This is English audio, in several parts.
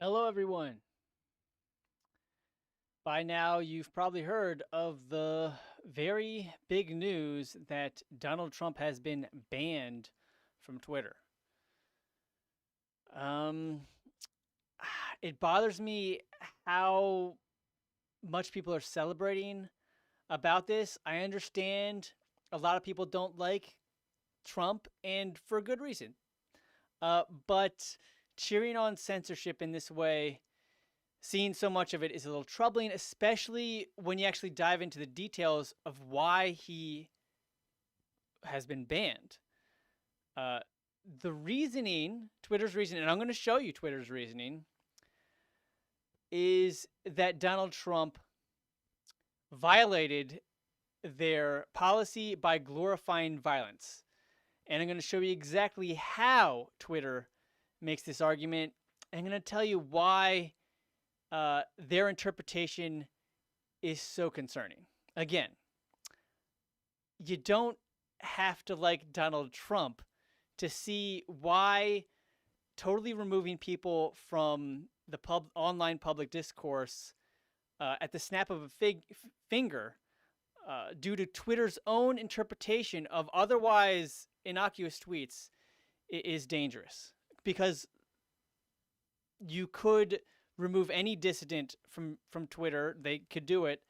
Hello, everyone. By now, you've probably heard of the very big news that Donald Trump has been banned from Twitter. Um, it bothers me how much people are celebrating about this. I understand a lot of people don't like Trump, and for good reason. But cheering on censorship in this way, seeing so much of it is a little troubling, especially when you actually dive into the details of why he has been banned. Uh, the reasoning, Twitter's reasoning, and I'm going to show you Twitter's reasoning, is that Donald Trump violated their policy by glorifying violence. And I'm going to show you exactly how Twitter makes this argument. I'm going to tell you why their interpretation is so concerning. Again, you don't have to like Donald Trump to see why totally removing people from the online public discourse at the snap of a finger due to Twitter's own interpretation of otherwise innocuous tweets is dangerous. Because you could remove any dissident from Twitter. They could do it.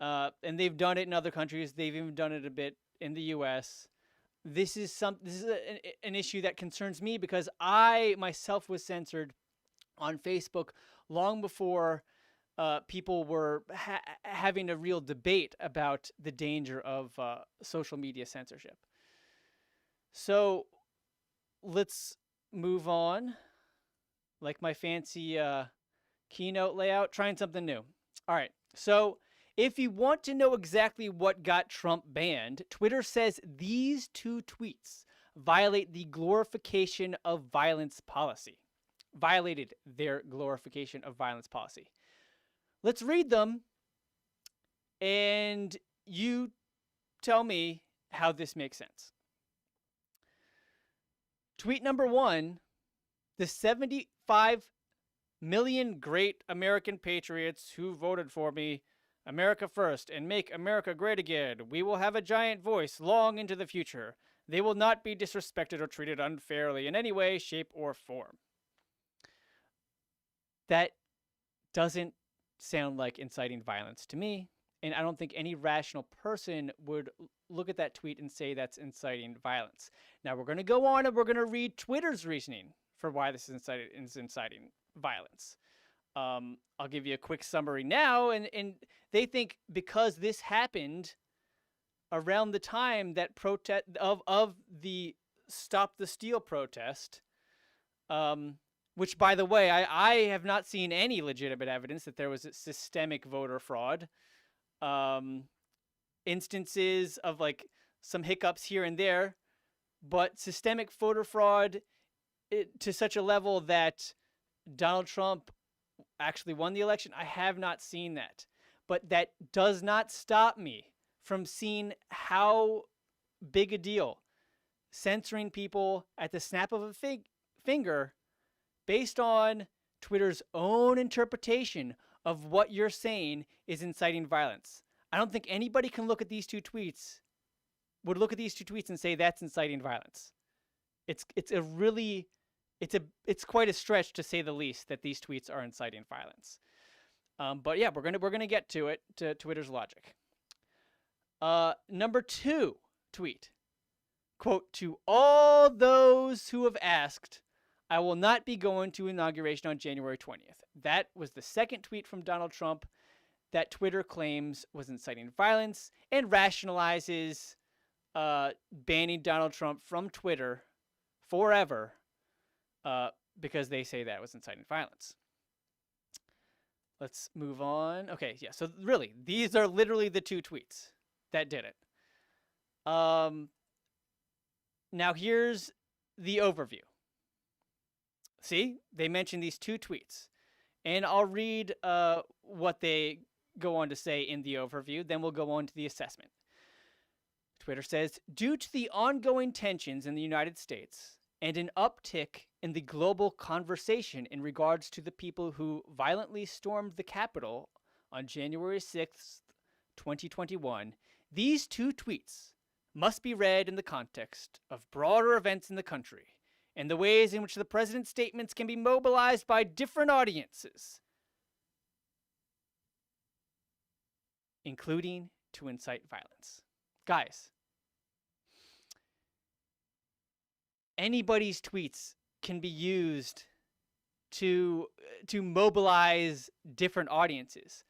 And they've done it in other countries. They've even done it a bit in the US. This is an issue that concerns me because I myself was censored on Facebook long before people were having a real debate about the danger of social media censorship. So let's move on. Like my fancy keynote layout, trying something new. All right, so if you want to know exactly what got Trump banned, Twitter says these two tweets violate the glorification of violence policy. Violated their glorification of violence policy. Let's read them, and you tell me how this makes sense. Tweet number 1, the 75 million great American patriots who voted for me, America first, and make America great again. We will have a giant voice long into the future. They will not be disrespected or treated unfairly in any way, shape, or form. That doesn't sound like inciting violence to me, and I don't think any rational person would look at that tweet and say that's inciting violence. Now, we're going to go on and we're going to read Twitter's reasoning for why this is inciting violence. I'll give you a quick summary now, and they think because this happened around the time that of the Stop the Steal protest, which, by the way, I have not seen any legitimate evidence that there was a systemic voter fraud. Instances of like some hiccups here and there, but systemic voter fraud to such a level that Donald Trump actually won the election, I have not seen that. But that does not stop me from seeing how big a deal censoring people at the snap of a finger based on Twitter's own interpretation of what you're saying is inciting violence. I don't think anybody can look at these two tweets, would look at these two tweets and say that's inciting violence. It's quite a stretch to say the least that these tweets are inciting violence. But yeah, we're gonna get to it, to Twitter's logic. Number 2 tweet, quote, "To all those who have asked, I will not be going to inauguration on January 20th. That was the second tweet from Donald Trump that Twitter claims was inciting violence and rationalizes banning Donald Trump from Twitter forever because they say that was inciting violence. Let's move on. Okay, yeah, so really, these are literally the two tweets that did it. Now here's the overview. See, they mentioned these two tweets. And I'll read what they go on to say in the overview, then we'll go on to the assessment. Twitter says, due to the ongoing tensions in the United States and an uptick in the global conversation in regards to the people who violently stormed the Capitol on January 6th, 2021, these two tweets must be read in the context of broader events in the country and the ways in which the president's statements can be mobilized by different audiences, including to incite violence. Guys, anybody's tweets can be used to mobilize different audiences.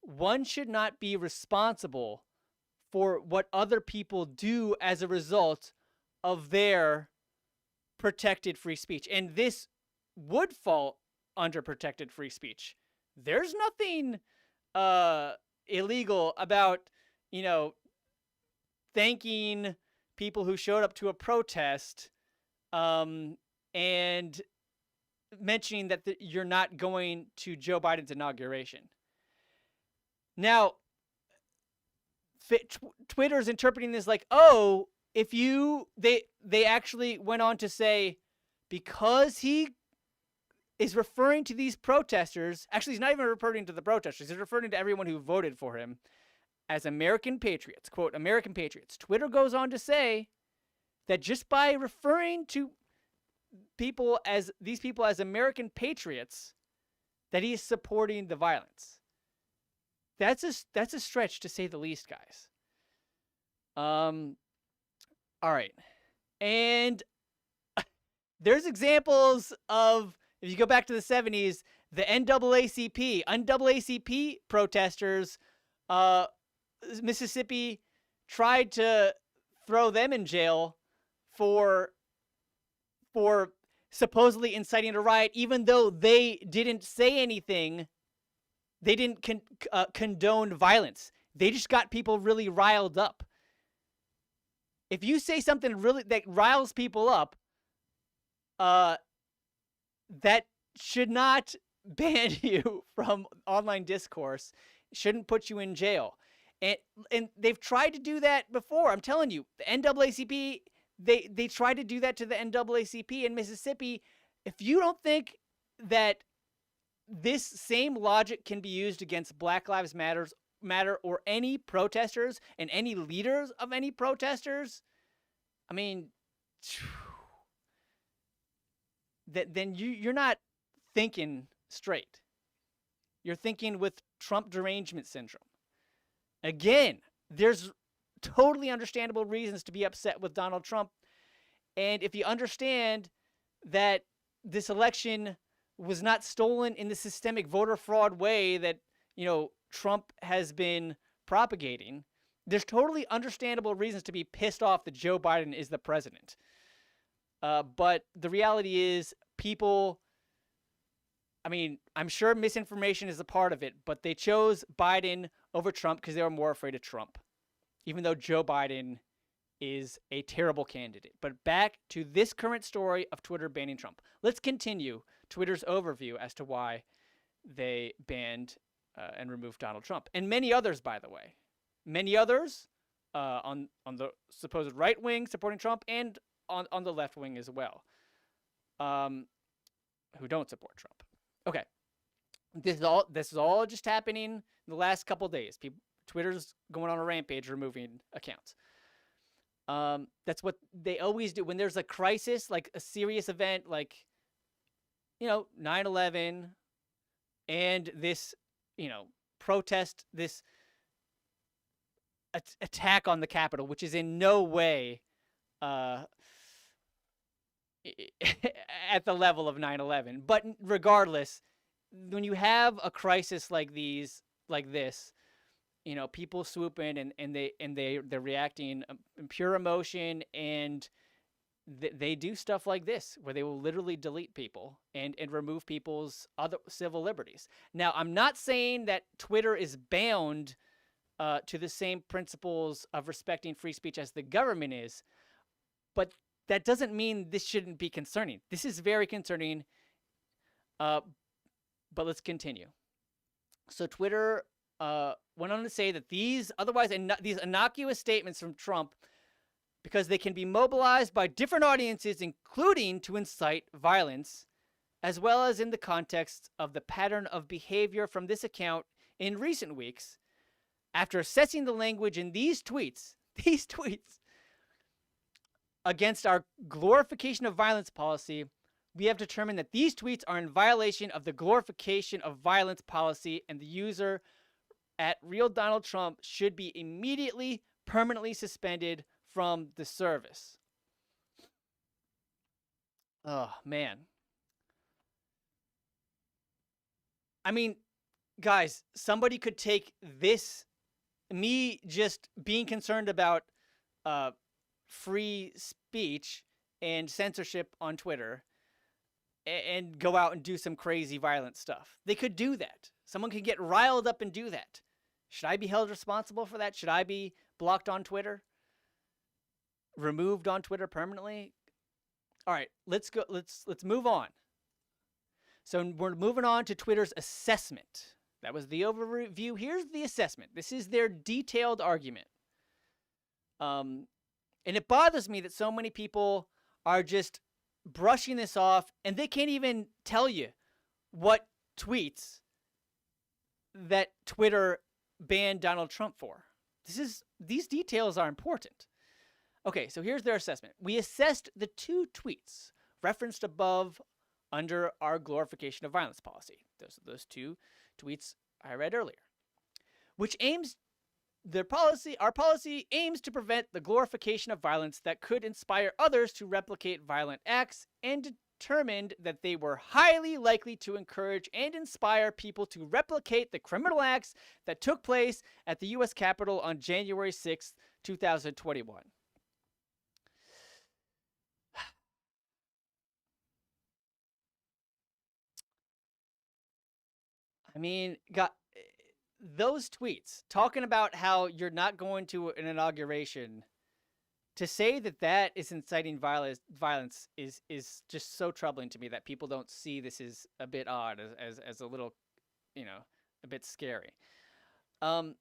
One should not be responsible for what other people do as a result of their protected free speech. And this would fall under protected free speech. There's nothing illegal about, thanking people who showed up to a protest and mentioning that you're not going to Joe Biden's inauguration. Now, Twitter's interpreting this like, oh, they actually went on to say, because he is referring to these protesters, actually he's not even referring to the protesters, he's referring to everyone who voted for him as American patriots, quote, American patriots. Twitter goes on to say that just by referring to these people as American patriots, that he is supporting the violence. That's a stretch, to say the least, guys. All right. And there's examples of, if you go back to the 70s, the NAACP protesters, Mississippi tried to throw them in jail for supposedly inciting a riot, even though they didn't say anything. They didn't condone violence. They just got people really riled up. If you say something really that riles people up, that should not ban you from online discourse. It shouldn't put you in jail. And they've tried to do that before. I'm telling you, the NAACP, they tried to do that to the NAACP in Mississippi. If you don't think that this same logic can be used against Black Lives Matter or any protesters and any leaders of any protesters, I mean, then you're not thinking straight. You're thinking with Trump derangement syndrome. Again, there's totally understandable reasons to be upset with Donald Trump. And if you understand that this election was not stolen in the systemic voter fraud way that, Trump has been propagating, there's totally understandable reasons to be pissed off that Joe Biden is the president. But the reality is people, I'm sure misinformation is a part of it, but they chose Biden over Trump because they were more afraid of Trump, even though Joe Biden is a terrible candidate. But back to this current story of Twitter banning Trump. Let's continue Twitter's overview as to why they banned and removed Donald Trump. And many others, by the way. Many others on the supposed right wing supporting Trump and on the left wing as well, who don't support Trump. Okay. This is all just happening in the last couple days. Twitter's going on a rampage removing accounts. That's what they always do when there's a crisis, like a serious event, like 9/11, and this protest, this attack on the Capitol, which is in no way at the level of 9/11. But regardless, when you have a crisis like this, people swoop in and they're reacting in pure emotion, and they do stuff like this where they will literally delete people and remove people's other civil liberties. Now, I'm not saying that Twitter is bound to the same principles of respecting free speech as the government is, but that doesn't mean this shouldn't be concerning. This is very concerning, but let's continue. So Twitter went on to say that these innocuous statements from Trump because they can be mobilized by different audiences, including to incite violence, as well as in the context of the pattern of behavior from this account in recent weeks. After assessing the language in these tweets against our glorification of violence policy, we have determined that these tweets are in violation of the glorification of violence policy, and the user at Real Donald Trump should be immediately, permanently suspended from the service. Oh, man. I mean, guys, somebody could take this, me just being concerned about free speech and censorship on Twitter, and go out and do some crazy violent stuff. They could do that. Someone could get riled up and do that. Should I be held responsible for that? Should I be blocked on Twitter? Removed on Twitter permanently? All right, let's go. Let's move on. So we're moving on to Twitter's assessment. That was the overview. Here's the assessment. This is their detailed argument. And it bothers me that so many people are just brushing this off, and they can't even tell you what tweets that Twitter banned Donald Trump for. These details are important. Okay, so here's their assessment. We assessed the 2 tweets referenced above under our glorification of violence policy. Those 2 tweets I read earlier, which our policy aims to prevent the glorification of violence that could inspire others to replicate violent acts, and determined that they were highly likely to encourage and inspire people to replicate the criminal acts that took place at the U.S. Capitol on January 6, 2021. I mean, those tweets talking about how you're not going to an inauguration, to say that that is inciting violence is just so troubling to me that people don't see this as a bit odd, as a little, a bit scary. Not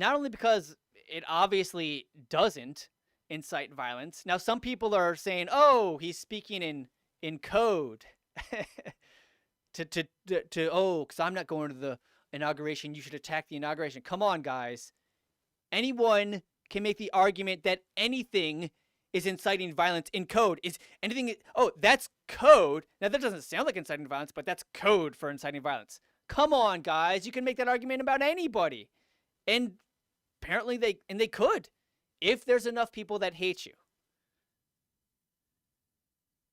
only because it obviously doesn't incite violence. Now, some people are saying, oh, he's speaking in code. Because I'm not going to the inauguration, you should attack the inauguration. Come on, guys. Anyone can make the argument that anything is inciting violence in code. That's code. Now, that doesn't sound like inciting violence, but that's code for inciting violence. Come on, guys. You can make that argument about anybody. And apparently they could, if there's enough people that hate you.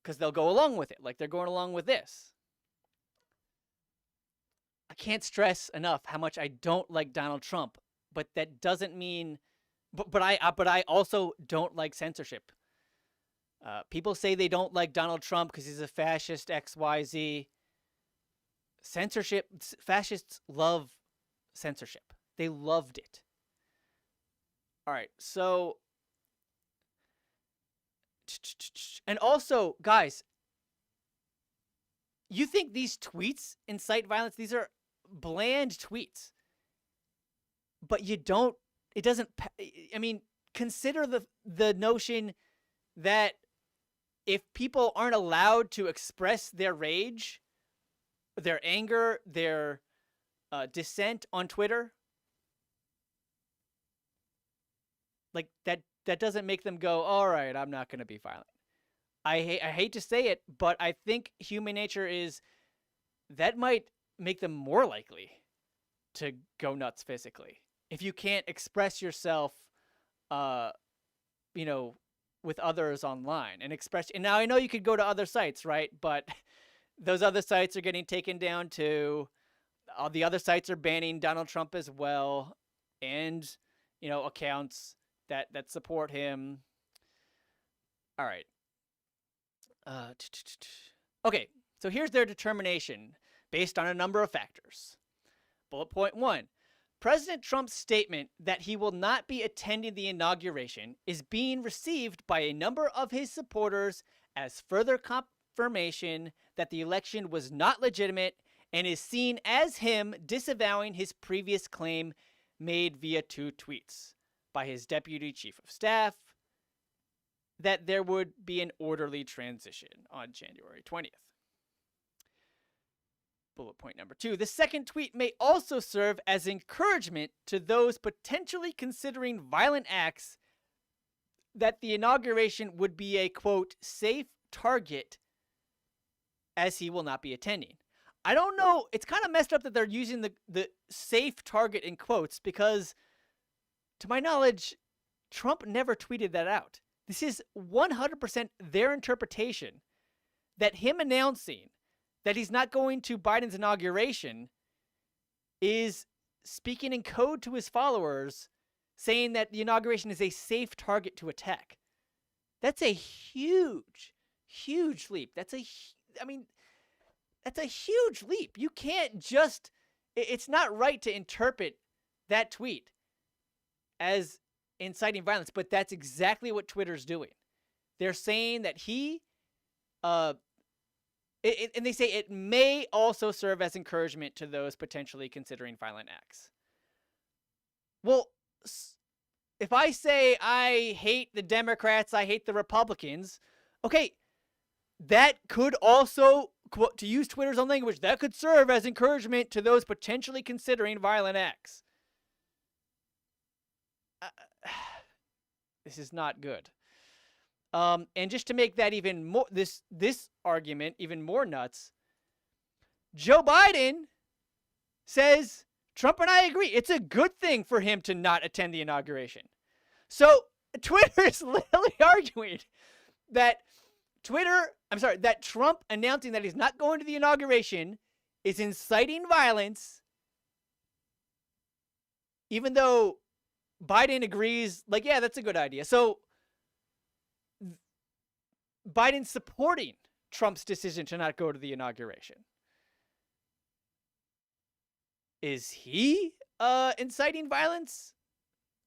Because they'll go along with it, like they're going along with this. I can't stress enough how much I don't like Donald Trump, but that doesn't mean, but I also don't like censorship. People say they don't like Donald Trump because he's a fascist, XYZ. Censorship, fascists love censorship. They loved it. All right, so, and also, guys, you think these tweets incite violence? These are bland tweets. But consider the notion that if people aren't allowed to express their rage, their anger, their dissent on Twitter, like that doesn't make them go, all right, I'm not going to be violent. I hate to say it, but I think human nature is that might make them more likely to go nuts physically. If you can't express yourself, with others online and now I know you could go to other sites, right? But those other sites are getting taken down too. All the other sites are banning Donald Trump as well, and accounts that support him. All right. Okay, so here's their determination based on a number of factors. Bullet point 1. President Trump's statement that he will not be attending the inauguration is being received by a number of his supporters as further confirmation that the election was not legitimate, and is seen as him disavowing his previous claim made via 2 tweets by his deputy chief of staff that there would be an orderly transition on January 20th. Bullet point number 2. The second tweet may also serve as encouragement to those potentially considering violent acts that the inauguration would be a, quote, safe target as he will not be attending. I don't know. It's kind of messed up that they're using the safe target in quotes because, to my knowledge, Trump never tweeted that out. This is 100% their interpretation that him announcing that he's not going to Biden's inauguration is speaking in code to his followers, saying that the inauguration is a safe target to attack. That's a huge, huge leap. That's a huge leap. You can't just, it's not right to interpret that tweet as inciting violence, but that's exactly what Twitter's doing. They're saying that he, and they say it may also serve as encouragement to those potentially considering violent acts. Well, if I say I hate the Democrats, I hate the Republicans, okay, that could also, to use Twitter's own language, that could serve as encouragement to those potentially considering violent acts. This is not good. And just to make that even more, this argument even more nuts, Joe Biden says, Trump and I agree, it's a good thing for him to not attend the inauguration. So Twitter is literally arguing that that Trump announcing that he's not going to the inauguration is inciting violence, even though Biden agrees, like, yeah, that's a good idea. So Biden's supporting Trump's decision to not go to the inauguration. Is he inciting violence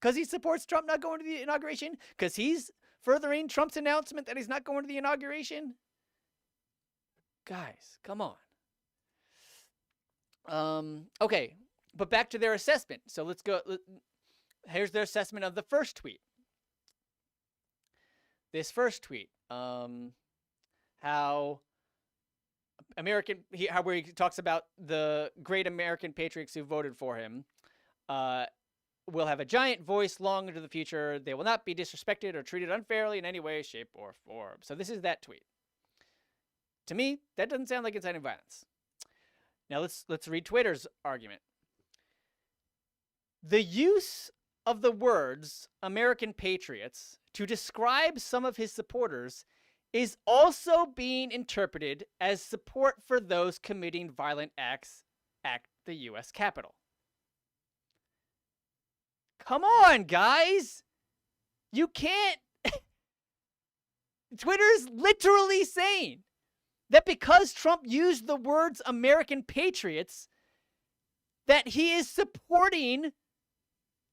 because he supports Trump not going to the inauguration? Because he's furthering Trump's announcement that he's not going to the inauguration? Guys, come on. Okay, but back to their assessment. So let's go. Here's their assessment of the first tweet. This first tweet, how where he talks about the great American patriots who voted for him, will have a giant voice long into the future. They will not be disrespected or treated unfairly in any way, shape, or form. So this is that tweet. To me, that doesn't sound like inciting violence. Now let's read Twitter's argument. The use of the words American patriots to describe some of his supporters is also being interpreted as support for those committing violent acts at the U.S. Capitol. Come on, guys! You can't... Twitter's literally saying that because Trump used the words American patriots, that he is supporting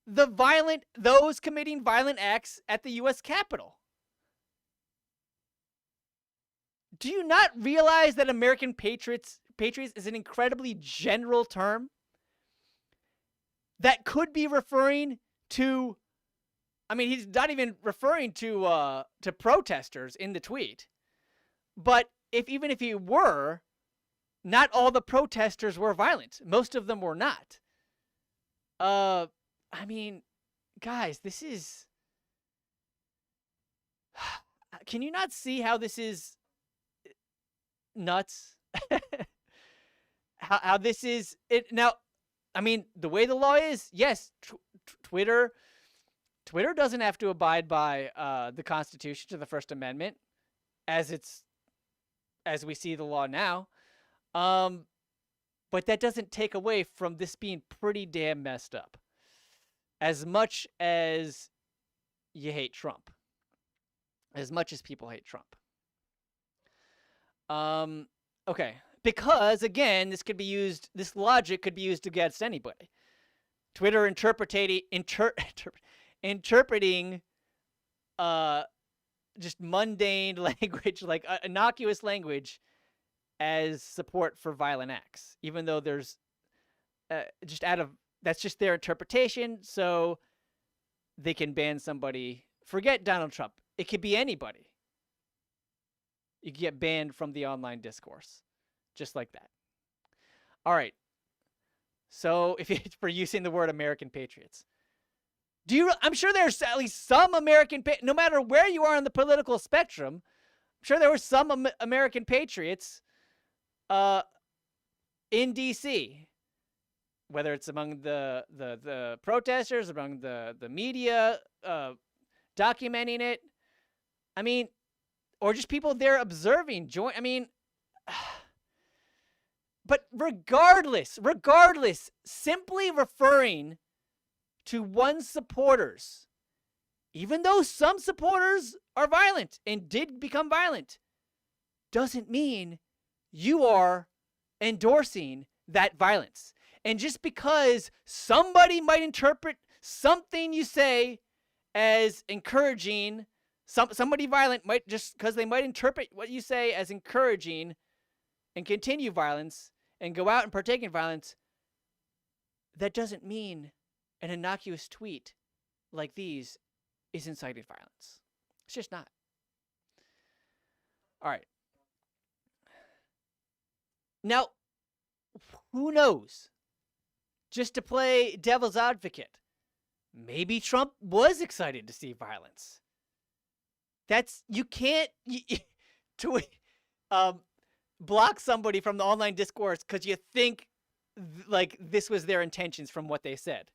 those committing violent acts at the U.S. Capitol. Do you not realize that American patriots is an incredibly general term that could be referring to, I mean, he's not even referring to protesters in the tweet, but even if he were, not all the protesters were violent. Most of them were not. I mean, guys, this is... Can you not see how this is nuts? how this is... Now, I mean, the way the law is, yes, Twitter doesn't have to abide by the Constitution to the First Amendment as we see the law now. But that doesn't take away from this being pretty damn messed up. As much as you hate Trump. As much as people hate Trump. Okay. Because, again, this logic could be used against anybody. Twitter interpreting just mundane language, like innocuous language, as support for violent acts, even though there's that's just their interpretation, so they can ban somebody. Forget Donald Trump. It could be anybody. You can get banned from the online discourse, just like that. All right. So if it's for using the word American patriots, I'm sure there's at least some American, no matter where you are on the political spectrum, I'm sure there were some American patriots in D.C., whether it's among the protesters, among the media documenting it. I mean, or just people there observing. I mean, but regardless, simply referring to one's supporters, even though some supporters are violent and did become violent, doesn't mean you are endorsing that violence. And just because somebody might interpret something you say as encouraging, somebody violent might, just because they might interpret what you say as encouraging and continue violence and go out and partake in violence, that doesn't mean an innocuous tweet like these is inciting violence. It's just not. All right. Now, who knows? Just to play devil's advocate, maybe Trump was excited to see violence. You can't block somebody from the online discourse because you think like this was their intentions from what they said.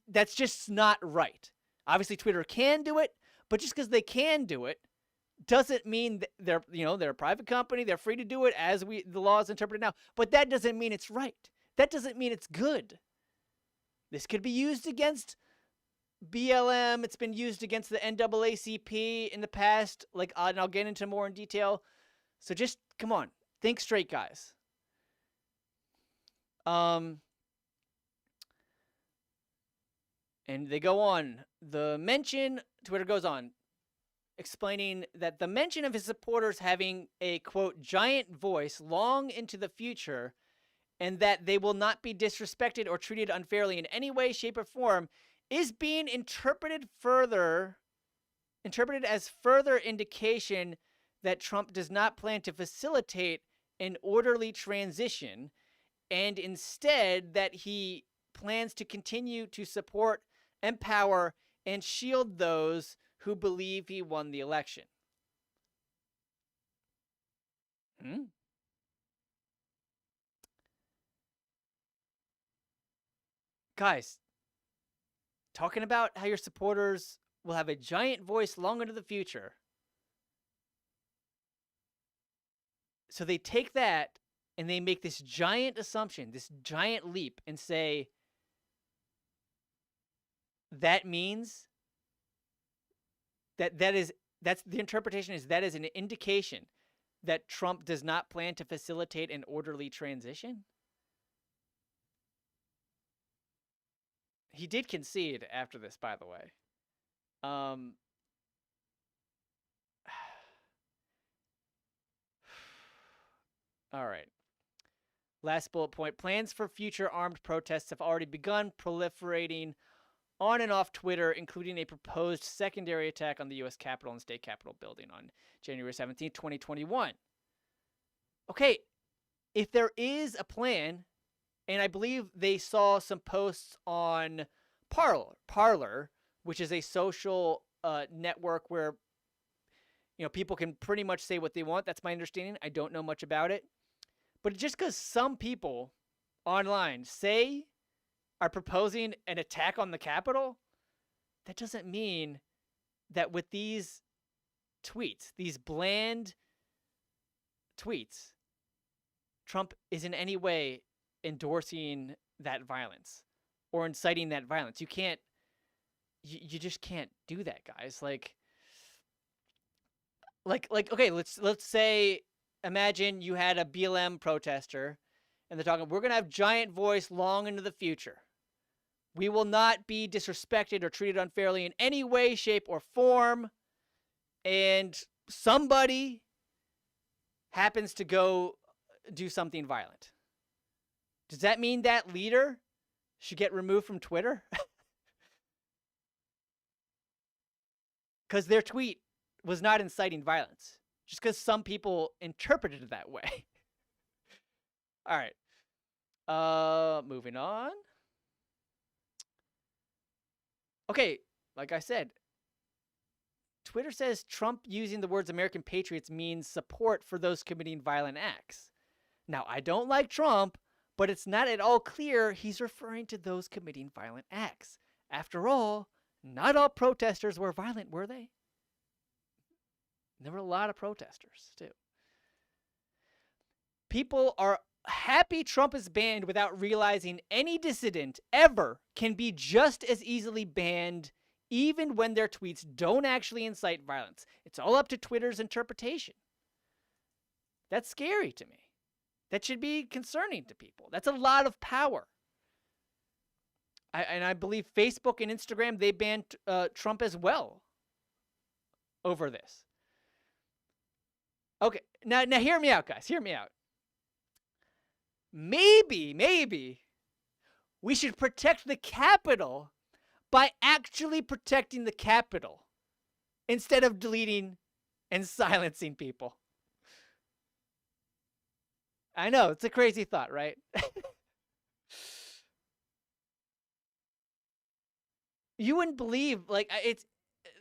That's just not right. Obviously, Twitter can do it, but just because they can do it doesn't mean they're a private company. They're free to do it as the law is interpreted now. But that doesn't mean it's right. That doesn't mean it's good. This could be used against BLM. It's been used against the NAACP in the past. And I'll get into more in detail. So just come on, think straight, guys. And they go on. Twitter goes on, explaining that the mention of his supporters having a, quote, giant voice long into the future, and that they will not be disrespected or treated unfairly in any way, shape, or form, is being interpreted as further indication that Trump does not plan to facilitate an orderly transition, and instead that he plans to continue to support, empower, and shield those who believe he won the election. Guys, talking about how your supporters will have a giant voice long into the future. So they take that and they make this giant assumption, this giant leap, and say that means that's the interpretation is that is an indication that Trump does not plan to facilitate an orderly transition. He did concede after this, by the way. All right. Last bullet point. Plans for future armed protests have already begun proliferating on and off Twitter, including a proposed secondary attack on the U.S. Capitol and State Capitol building on January 17, 2021. Okay, if there is a plan, and I believe they saw some posts on Parler, which is a social network where people can pretty much say what they want. That's my understanding. I don't know much about it. But just because some people online are proposing an attack on the Capitol, that doesn't mean that with these tweets, these bland tweets, Trump is in any way endorsing that violence or inciting that violence. You just can't do that, guys. Like okay, let's say, imagine you had a BLM protester and they're talking, we're going to have giant voice long into the future. We will not be disrespected or treated unfairly in any way, shape, or form. And somebody happens to go do something violent. Does that mean that leader should get removed from Twitter? Because their tweet was not inciting violence, just because some people interpreted it that way. All right. Moving on. Okay, like I said, Twitter says Trump using the words American patriots means support for those committing violent acts. Now, I don't like Trump, but it's not at all clear he's referring to those committing violent acts. After all, not all protesters were violent, were they? There were a lot of protesters, too. People are happy Trump is banned without realizing any dissident ever can be just as easily banned even when their tweets don't actually incite violence. It's all up to Twitter's interpretation. That's scary to me. That should be concerning to people. That's a lot of power. I believe Facebook and Instagram, they banned Trump as well over this. Okay, now hear me out, guys. Hear me out. Maybe we should protect the Capitol by actually protecting the Capitol instead of deleting and silencing people. I know, it's a crazy thought, right? You wouldn't believe, like, it's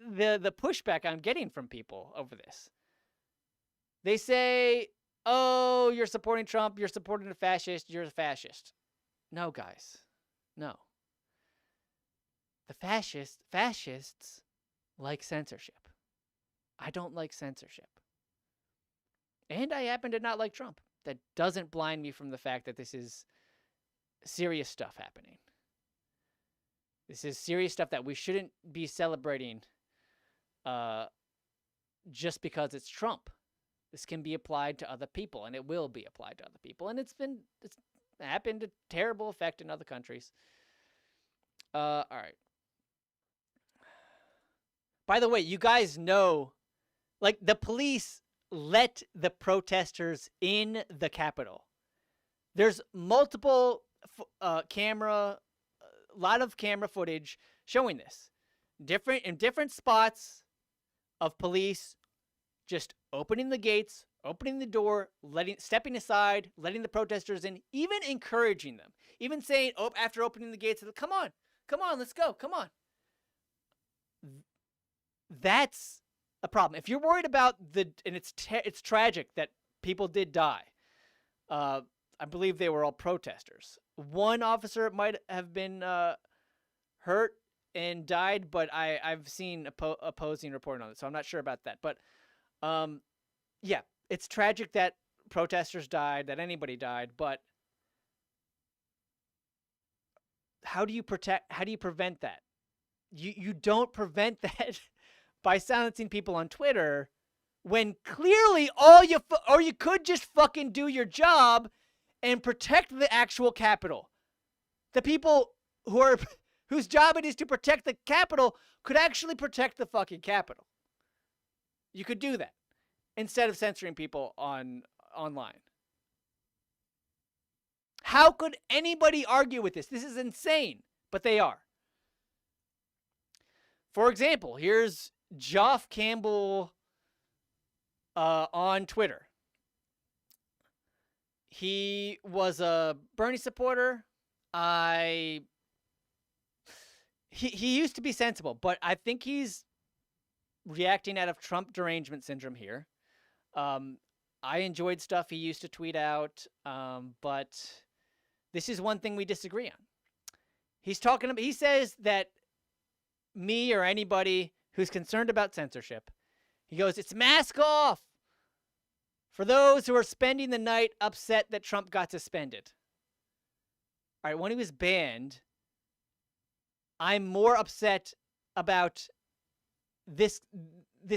the pushback I'm getting from people over this. They say, oh, you're supporting Trump, you're supporting a fascist, you're a fascist. No, guys, no. The fascists like censorship. I don't like censorship. And I happen to not like Trump. That doesn't blind me from the fact that this is serious stuff happening. This is serious stuff that we shouldn't be celebrating just because it's Trump. This can be applied to other people, and it will be applied to other people. And it's happened to terrible effect in other countries. All right. By the way, you guys know, like, the police let the protesters in the Capitol. There's multiple a lot of camera footage showing this. In different spots of police just opening the gates, opening the door, stepping aside, letting the protesters in, even encouraging them, even saying, after opening the gates, come on, let's go, come on. That's a problem. If you're worried about and it's tragic that people did die. I believe they were all protesters. One officer might have been hurt and died, but I've seen opposing reporting on it, so I'm not sure about that. But yeah, it's tragic that protesters died, that anybody died, but how do you prevent that? You don't prevent that by silencing people on Twitter when clearly you could just fucking do your job and protect the actual Capitol. The people whose job it is to protect the Capitol could actually protect the fucking Capitol. You could do that instead of censoring people online. How could anybody argue with this? This is insane, but they are. For example, here's Geoff Campbell on Twitter. He was a Bernie supporter. He used to be sensible, but I think he's reacting out of Trump derangement syndrome here. I enjoyed stuff he used to tweet out, but this is one thing we disagree on. He says that me or anybody who's concerned about censorship, he goes, it's mask off for those who are spending the night upset that Trump got suspended. All right, when he was banned, I'm more upset about this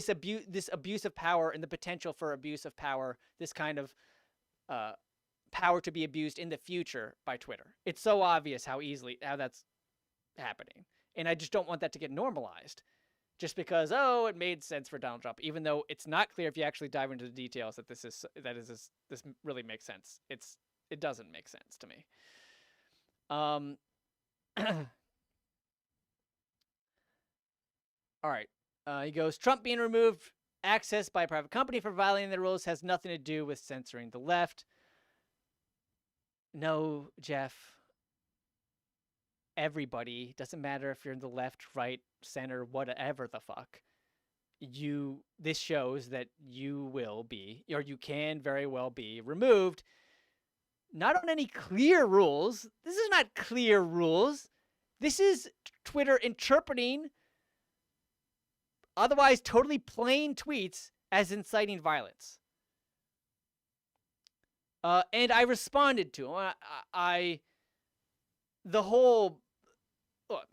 abuse of power and the potential for abuse of power, this kind of power to be abused in the future by Twitter. It's so obvious how that's happening. And I just don't want that to get normalized just because, it made sense for Donald Trump, even though it's not clear if you actually dive into the details that this really makes sense. It doesn't make sense to me. All right. He goes, Trump being removed access by a private company for violating the rules has nothing to do with censoring the left. No, Jeff. Everybody, doesn't matter if you're in the left, right, center, whatever the fuck. This shows that you will be, or you can very well be removed. Not on any clear rules. This is not clear rules. This is Twitter interpreting otherwise totally plain tweets as inciting violence. And I responded to him.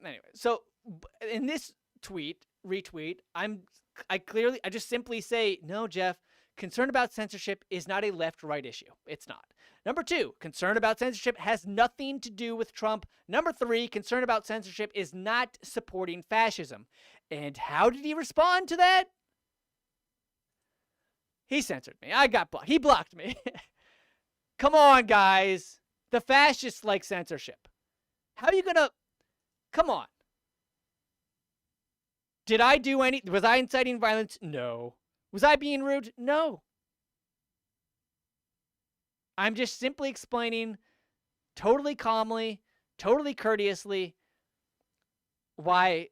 Anyway, so in this retweet, I just simply say, no, Jeff, concern about censorship is not a left-right issue. It's not. Number 2, concern about censorship has nothing to do with Trump. Number 3, concern about censorship is not supporting fascism. And how did he respond to that? He censored me. I got blocked. He blocked me. Come on, guys. The fascists like censorship. How are you going to... Come on. Did I do any... Was I inciting violence? No. Was I being rude? No. I'm just simply explaining totally calmly, totally courteously why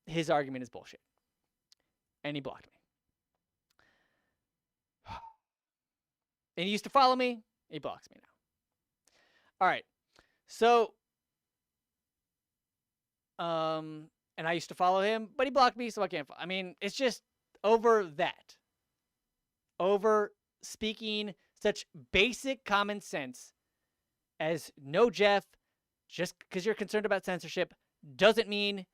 his argument is bullshit. And he blocked me. And he used to follow me. He blocks me now. All right. So, and I used to follow him, but he blocked me, so I can't follow. I mean, it's just over that. Over speaking such basic common sense as, no, Jeff, just because you're concerned about censorship doesn't mean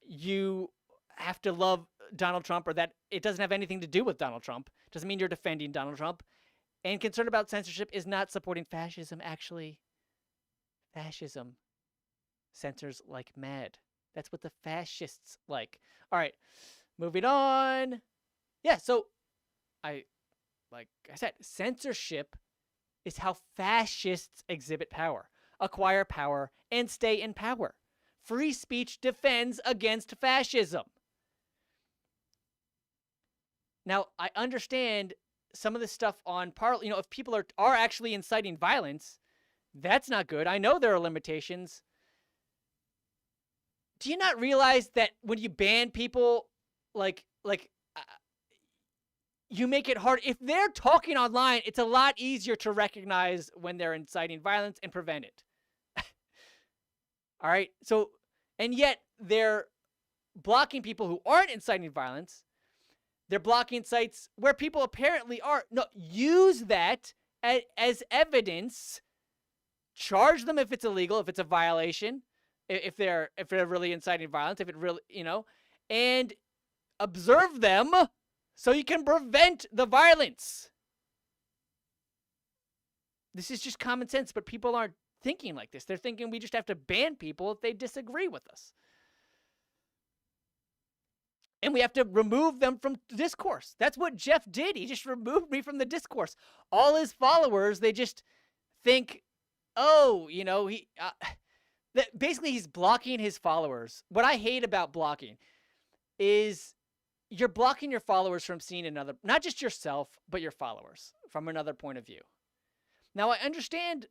you have to love Donald Trump, or that it doesn't have anything to do with Donald Trump. Doesn't mean you're defending Donald Trump. And concern about censorship is not supporting fascism. Actually, fascism censors like mad. That's what the fascists like. All right, moving on. Yeah, so like I said, censorship is how fascists exhibit power, acquire power, and stay in power. Free speech defends against fascism. Now, I understand some of the stuff on if people are actually inciting violence, that's not good. I know there are limitations. Do you not realize that when you ban people, you make it hard? If they're talking online, it's a lot easier to recognize when they're inciting violence and prevent it. All right? So, and yet they're blocking people who aren't inciting violence. They're blocking sites where people apparently are. No, use that as evidence. Charge them if it's illegal, if it's a violation, if they're really inciting violence, if it really, and observe them so you can prevent the violence. This is just common sense, but people aren't thinking like this. They're thinking we just have to ban people if they disagree with us. And we have to remove them from discourse. That's what Jeff did. He just removed me from the discourse. All his followers, they just think, oh, basically he's blocking his followers. What I hate about blocking is you're blocking your followers from seeing another, not just yourself, but your followers from another point of view. Now, I understand,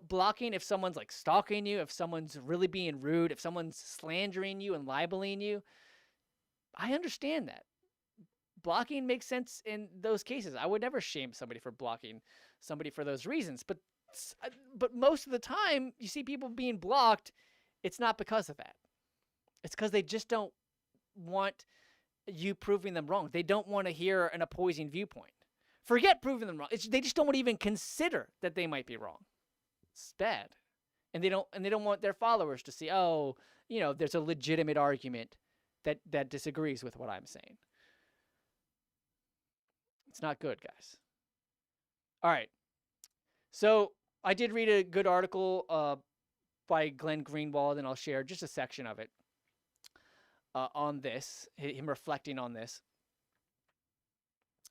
blocking if someone's like stalking you, if someone's really being rude, if someone's slandering you and libeling you. I understand that. Blocking makes sense in those cases. I would never shame somebody for blocking somebody for those reasons. But most of the time, you see people being blocked, it's not because of that. It's because they just don't want you proving them wrong. They don't want to hear an opposing viewpoint. Forget proving them wrong. They just don't want to even consider that they might be wrong. It's bad. And they don't want their followers to see, oh, there's a legitimate argument that disagrees with what I'm saying. It's not good, guys. All right. So I did read a good article by Glenn Greenwald, and I'll share just a section of it on this, him reflecting on this.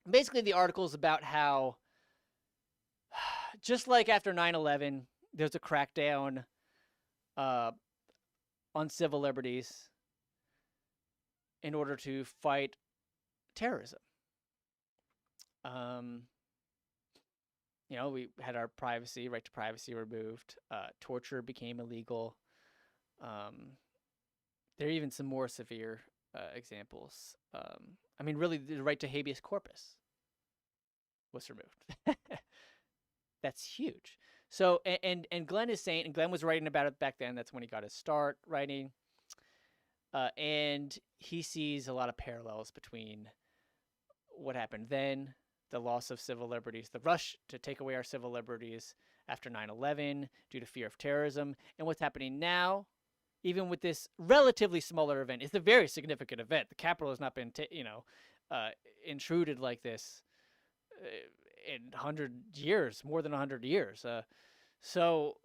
Basically, the article is about how, just like after 9/11, there's a crackdown on civil liberties in order to fight terrorism. You know, we had our privacy, right to privacy removed. Torture became illegal. There are even some more severe examples. I mean, really, the right to habeas corpus was removed. That's huge. So, and Glenn is saying, and Glenn was writing about it back then. That's when he got his start writing. And he sees a lot of parallels between what happened then, the loss of civil liberties, the rush to take away our civil liberties after 9/11 due to fear of terrorism, and what's happening now, even with this relatively smaller event. It's a very significant event. The Capitol has not been, intruded like this in 100 years, more than 100 years. So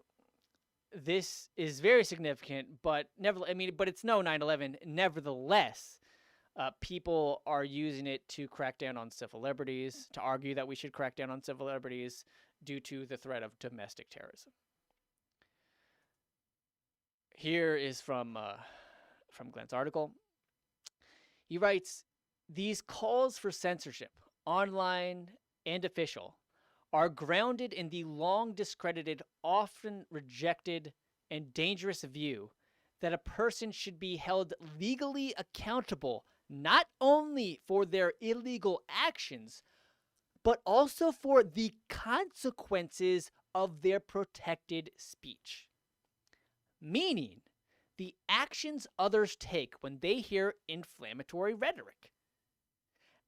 this is very significant, but but it's no 9/11. Nevertheless, people are using it to crack down on civil liberties, to argue that we should crack down on civil liberties due to the threat of domestic terrorism. Here is from Glenn's article. He writes, these calls for censorship, online and official, are grounded in the long discredited, often rejected, and dangerous view that a person should be held legally accountable not only for their illegal actions, but also for the consequences of their protected speech. Meaning, the actions others take when they hear inflammatory rhetoric.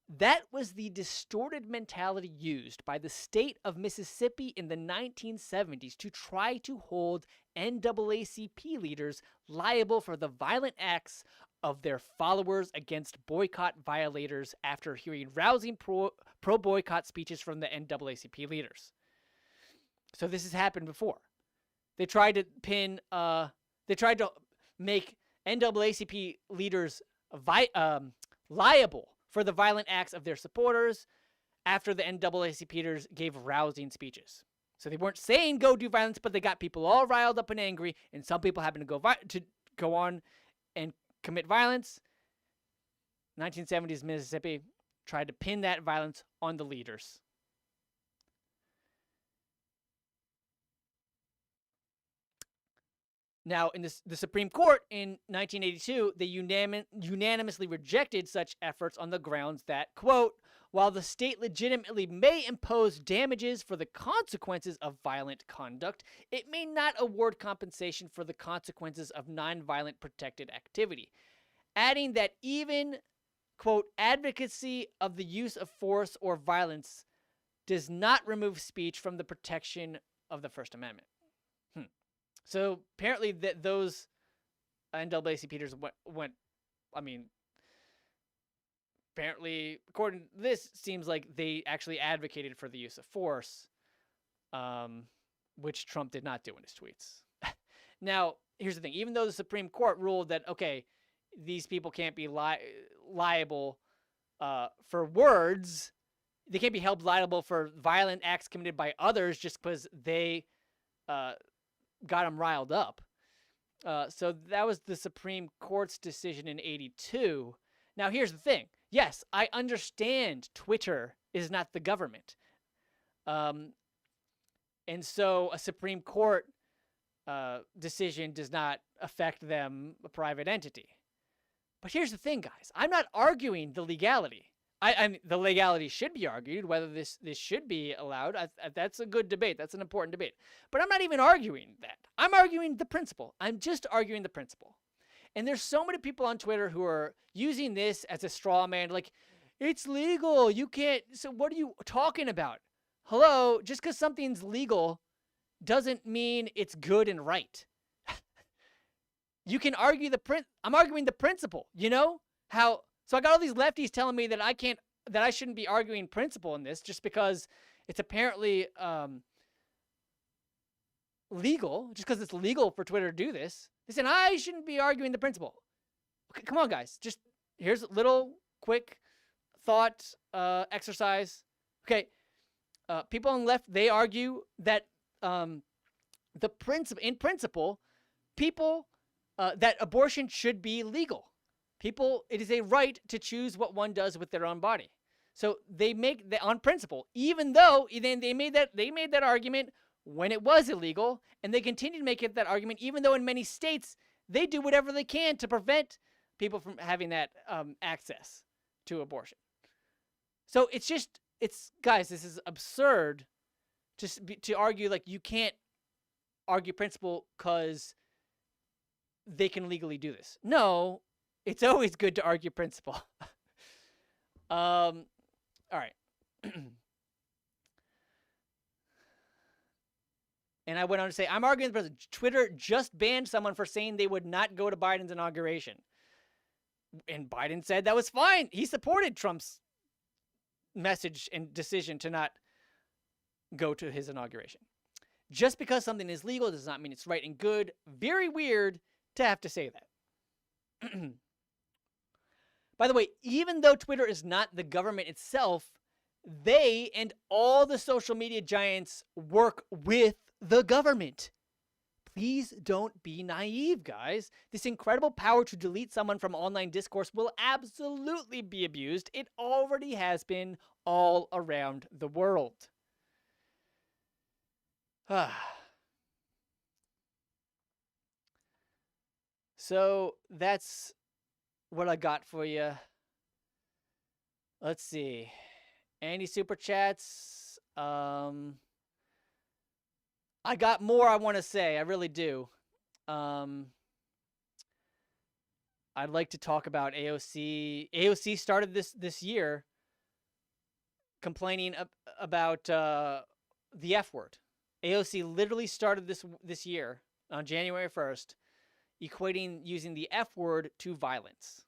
That was the distorted mentality used by the state of Mississippi in the 1970s to try to hold NAACP leaders liable for the violent acts of their followers against boycott violators after hearing rousing pro-boycott speeches from the NAACP leaders. So this has happened before. They tried to make NAACP leaders liable for the violent acts of their supporters after the NAACP leaders gave rousing speeches. So they weren't saying go do violence, but they got people all riled up and angry, and some people happened to go on and commit violence. 1970s Mississippi tried to pin that violence on the leaders. Now, in the Supreme Court in 1982, they unanimously rejected such efforts on the grounds that, quote, while the state legitimately may impose damages for the consequences of violent conduct, it may not award compensation for the consequences of nonviolent protected activity, adding that even, quote, advocacy of the use of force or violence does not remove speech from the protection of the First Amendment. So apparently those NAACP leaders went, I mean, apparently, according to this, seems like they actually advocated for the use of force, which Trump did not do in his tweets. Now, here's the thing. Even though the Supreme Court ruled that, okay, these people can't be liable for words, they can't be held liable for violent acts committed by others just because they got them riled up. So that was the Supreme Court's decision in 82. Now, here's the thing. Yes, I understand Twitter is not the government. And so a Supreme Court decision does not affect them, a private entity. But here's the thing, guys. I'm not arguing the legality. I mean, the legality should be argued, whether this should be allowed. That's a good debate. That's an important debate. But I'm not even arguing that. I'm arguing the principle. I'm just arguing the principle. And there's so many people on Twitter who are using this as a straw man, like, it's legal. You can't. So what are you talking about? Hello, just because something's legal doesn't mean it's good and right. You can argue I'm arguing the principle, you know? So I got all these lefties telling me that I shouldn't be arguing principle in this just because it's apparently legal, just because it's legal for Twitter to do this. They said I shouldn't be arguing the principle. Okay, come on, guys. Just here's a little quick thought exercise. Okay, people on the left, they argue that in principle, people that abortion should be legal. It is a right to choose what one does with their own body. So they make that on principle, even though they made that argument when it was illegal, and they continue to make that argument, even though in many states they do whatever they can to prevent people from having that access to abortion. So guys, this is absurd to argue like you can't argue principle because they can legally do this. No, it's always good to argue principle. All right. And I went on to say, I'm arguing the president. Twitter just banned someone for saying they would not go to Biden's inauguration. And Biden said that was fine. He supported Trump's message and decision to not go to his inauguration. Just because something is legal does not mean it's right and good. Very weird to have to say that. By the way, even though Twitter is not the government itself, they and all the social media giants work with the government. Please don't be naive, guys. This incredible power to delete someone from online discourse will absolutely be abused. It already has been all around the world. So that's what I got for you. Let's see. Any super chats? I got more I want to say. I really do. I'd like to talk about AOC. AOC started this year complaining about the F word. AOC literally started this year on January 1st, equating using the F word to violence.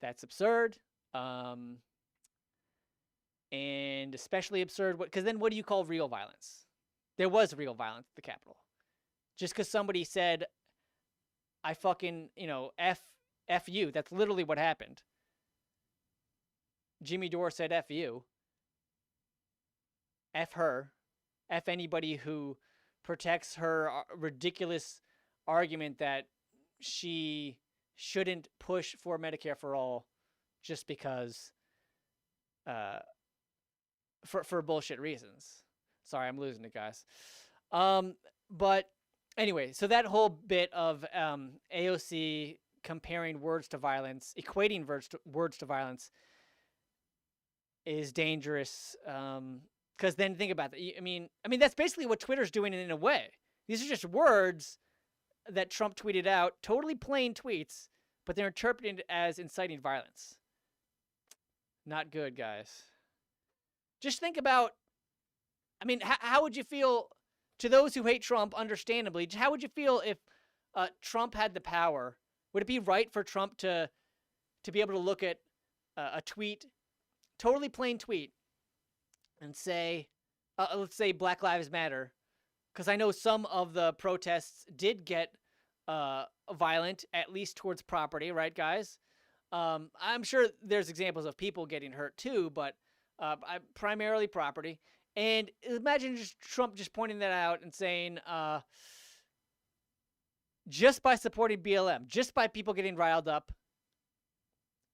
That's absurd. And especially absurd, because then what do you call real violence? There was real violence at the Capitol. Just because somebody said, I fucking, F you. That's literally what happened. Jimmy Dore said F you. F her. F anybody who protects her ridiculous argument that she shouldn't push for Medicare for all just because for bullshit reasons. Sorry, I'm losing it, guys. But anyway, so that whole bit of AOC comparing words to violence, equating words to violence is dangerous. Because then think about that. I mean, that's basically what Twitter's doing in a way. These are just words that Trump tweeted out, totally plain tweets, but they're interpreted as inciting violence. Not good, guys. Just think about, how would you feel, to those who hate Trump, understandably, how would you feel if Trump had the power? Would it be right for Trump to be able to look at a tweet, totally plain tweet, and say, let's say Black Lives Matter, because I know some of the protests did get violent, at least towards property, right, guys? I'm sure there's examples of people getting hurt too, but primarily property. And imagine Trump just pointing that out and saying, just by supporting BLM, just by people getting riled up,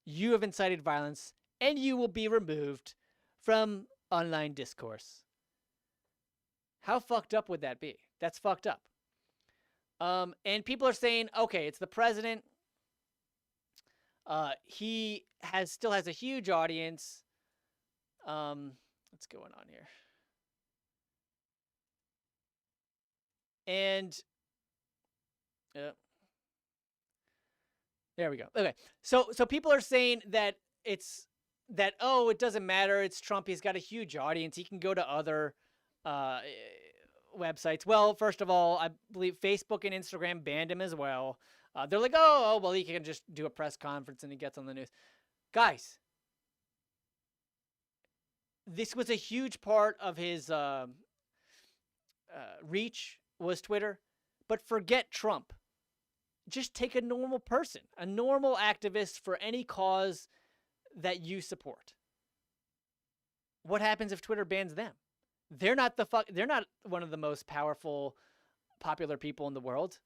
you have incited violence and you will be removed from online discourse. How fucked up would that be? That's fucked up. And people are saying, okay, it's the president. He still has a huge audience. What's going on here? And there we go. Okay, so people are saying that it doesn't matter. It's Trump. He's got a huge audience. He can go to other websites. Well, first of all, I believe Facebook and Instagram banned him as well. They're like, oh, well, he can just do a press conference and he gets on the news. Guys, this was a huge part of his reach was Twitter. But forget Trump. Just take a normal person, a normal activist for any cause that you support. What happens if Twitter bans them? They're not one of the most powerful, popular people in the world.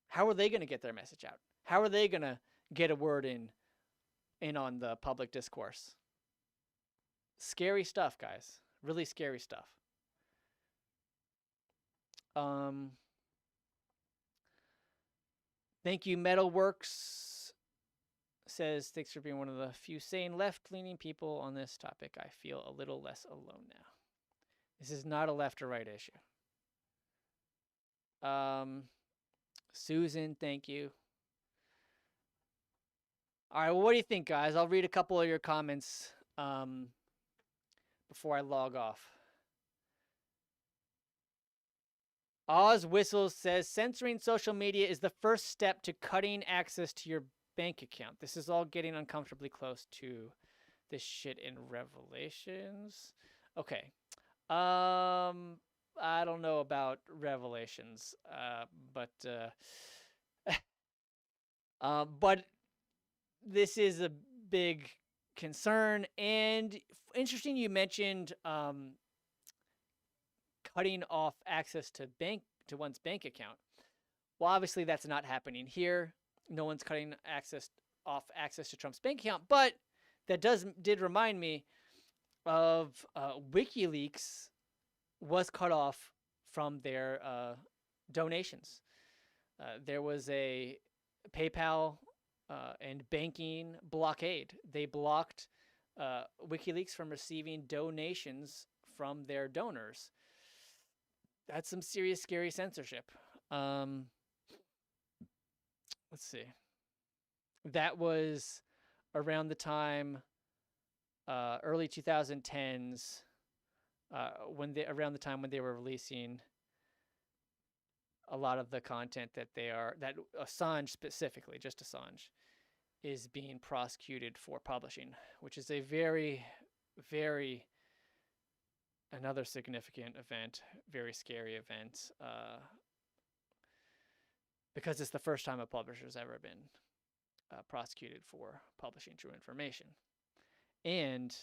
How are they going to get their message out? How are they going to get a word in in on the public discourse. Scary stuff, guys. Really scary stuff. Thank you, Metalworks. Says, thanks for being one of the few sane left-leaning people on this topic. I feel a little less alone now. This is not a left or right issue. Susan, thank you. All right, well, what do you think, guys? I'll read a couple of your comments before I log off. Oz Whistles says, censoring social media is the first step to cutting access to your bank account. This is all getting uncomfortably close to this shit in Revelations. Okay. I don't know about Revelations, but this is a big concern. And interesting, you mentioned cutting off access to one's bank account. Well, obviously that's not happening here. No one's cutting off access to Trump's bank account, but that did remind me of WikiLeaks was cut off from their donations. There was a PayPal and banking blockade. They blocked WikiLeaks from receiving donations from their donors. That's some serious, scary censorship. Let's see. That was around the time, early 2010s, around the time when they were releasing a lot of the content that Assange specifically, just Assange, is being prosecuted for publishing, which is a very, very another significant event, very scary event, because it's the first time a publisher's ever been prosecuted for publishing true information. And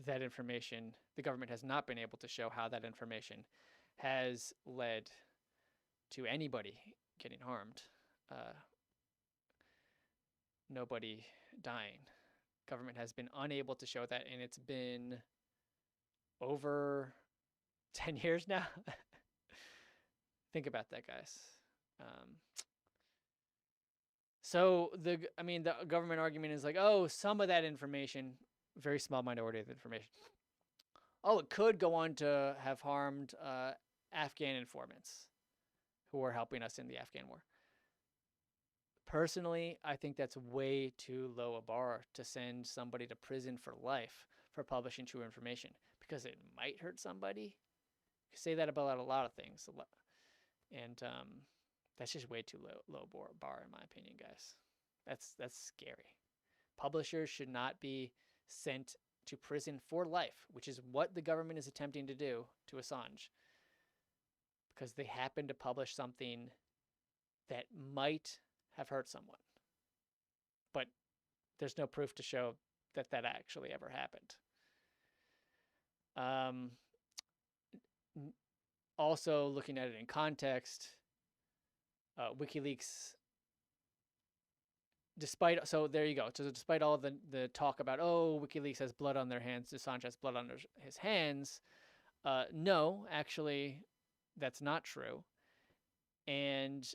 that information, the government has not been able to show how that information has led to anybody getting harmed, nobody dying. Government has been unable to show that, and it's been over 10 years now. Think about that, guys. So the government argument is like, oh, some of that information, very small minority of the information, oh, it could go on to have harmed Afghan informants who are helping us in the Afghan war. Personally, I think that's way too low a bar to send somebody to prison for life for publishing true information, because it might hurt somebody. You say that about a lot of things, and that's just way too low bar in my opinion, guys. That's scary. Publishers should not be sent to prison for life, which is what the government is attempting to do to Assange, because they happen to publish something that might have hurt someone, but there's no proof to show that actually ever happened. Also, looking at it in context, WikiLeaks, there you go. So despite all the talk about, oh, WikiLeaks has blood on their hands, Assange has blood on his hands, no, actually, that's not true. And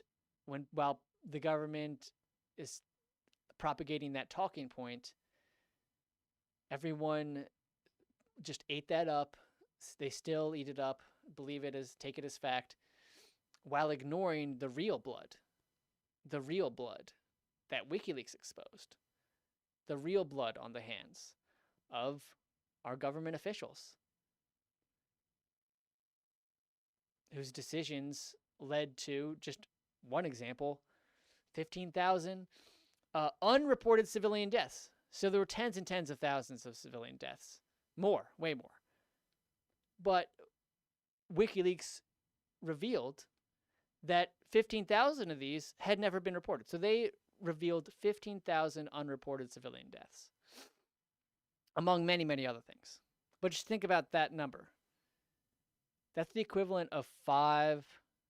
while the government is propagating that talking point, everyone just ate that up. They still eat it up, take it as fact, while ignoring the real blood that WikiLeaks exposed, the real blood on the hands of our government officials, whose decisions led to, just one example, 15,000 unreported civilian deaths. So there were tens and tens of thousands of civilian deaths. Way more. But WikiLeaks revealed that 15,000 of these had never been reported. So they revealed 15,000 unreported civilian deaths, among many, many other things. But just think about that number. That's the equivalent of 5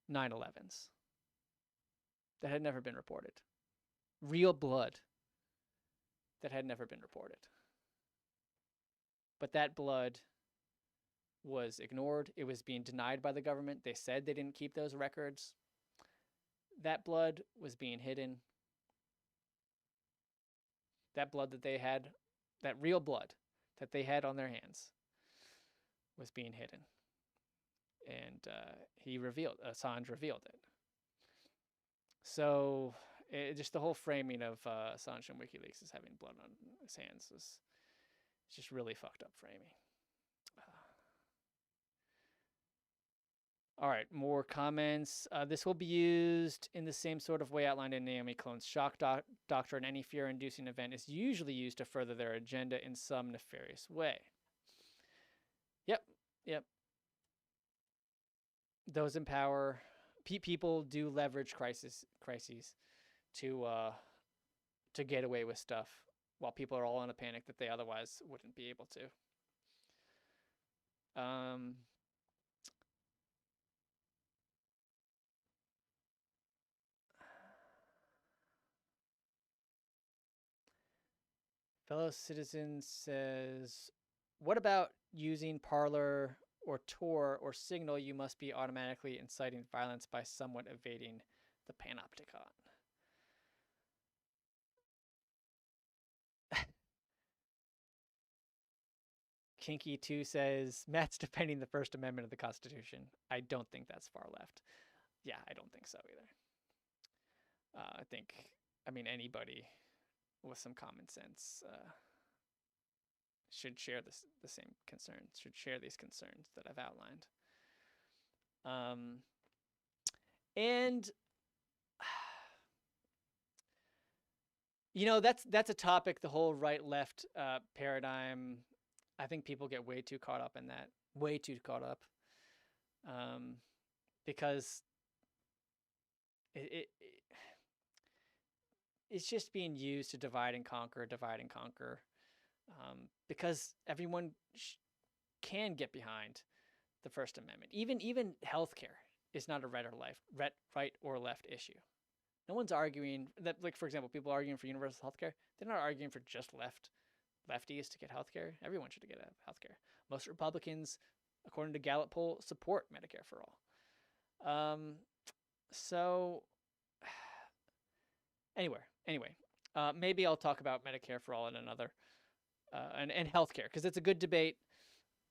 9/11s that had never been reported. Real blood. that had never been reported. But that blood was ignored. It was being denied by the government. They said they didn't keep those records. That blood was being hidden. That blood that they had, that real blood that they had on their hands, was being hidden. And Assange revealed it. So just the whole framing of Assange and Wikileaks as having blood on his hands is just really fucked up framing. All right, more comments. This will be used in the same sort of way outlined in Naomi Klone's shock doctrine. Any fear-inducing event is usually used to further their agenda in some nefarious way. Yep. Those in power, people do leverage crises to get away with stuff while people are all in a panic that they otherwise wouldn't be able to. Fellow citizen says, what about using Parler or Tor or Signal? You must be automatically inciting violence by somewhat evading the panopticon. Kinky2 says, Matt's defending the First Amendment of the Constitution. I don't think that's far left. Yeah, I don't think so either. I mean, anybody with some common sense should share the same concerns, should share these concerns that I've outlined. And you know, that's a topic, the whole right-left paradigm. I think people get way too caught up in that, because it's just being used to divide and conquer, because everyone can get behind the First Amendment. Even healthcare is not a right or left issue. No one's arguing that, like, for example, people arguing for universal healthcare, they're not arguing for just lefties to get healthcare. Everyone should get healthcare. Most Republicans, according to Gallup poll, support Medicare for all. So anyway, maybe I'll talk about Medicare for all in another, and healthcare, because it's a good debate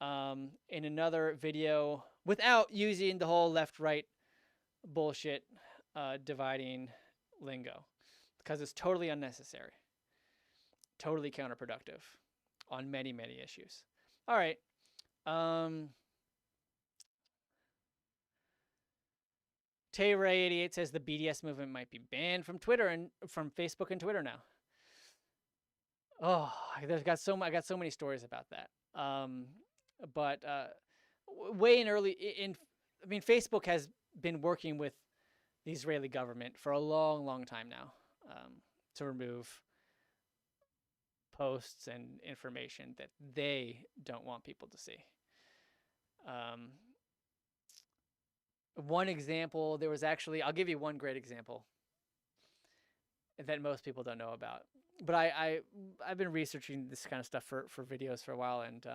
in another video without using the whole left-right bullshit dividing lingo, because it's totally unnecessary, totally counterproductive on many, many issues. All right. Tay-Ray88 says the BDS movement might be banned from Twitter and from Facebook and Twitter now. Oh, I got so many stories about that. But way in I mean, Facebook has been working with the Israeli government for a long, long time now to remove posts and information that they don't want people to see. One example, there was actually, I'll give you one great example that most people don't know about. But I've been researching this kind of stuff for videos for a while, and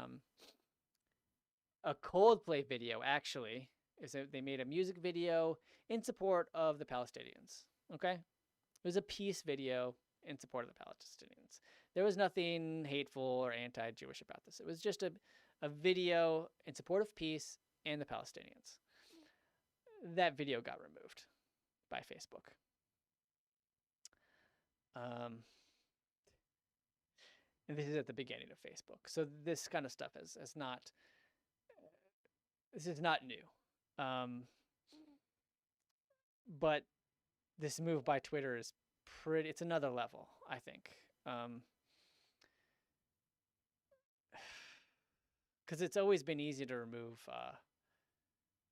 a Coldplay video actually is that they made a music video in support of the Palestinians. Okay, it was a peace video in support of the Palestinians. There was nothing hateful or anti-Jewish about this. It was just a video in support of peace and the Palestinians. That video got removed by Facebook. And this is at the beginning of Facebook. So this kind of stuff is not, this is not new. But this move by Twitter is it's another level, I think. Because it's always been easy to remove.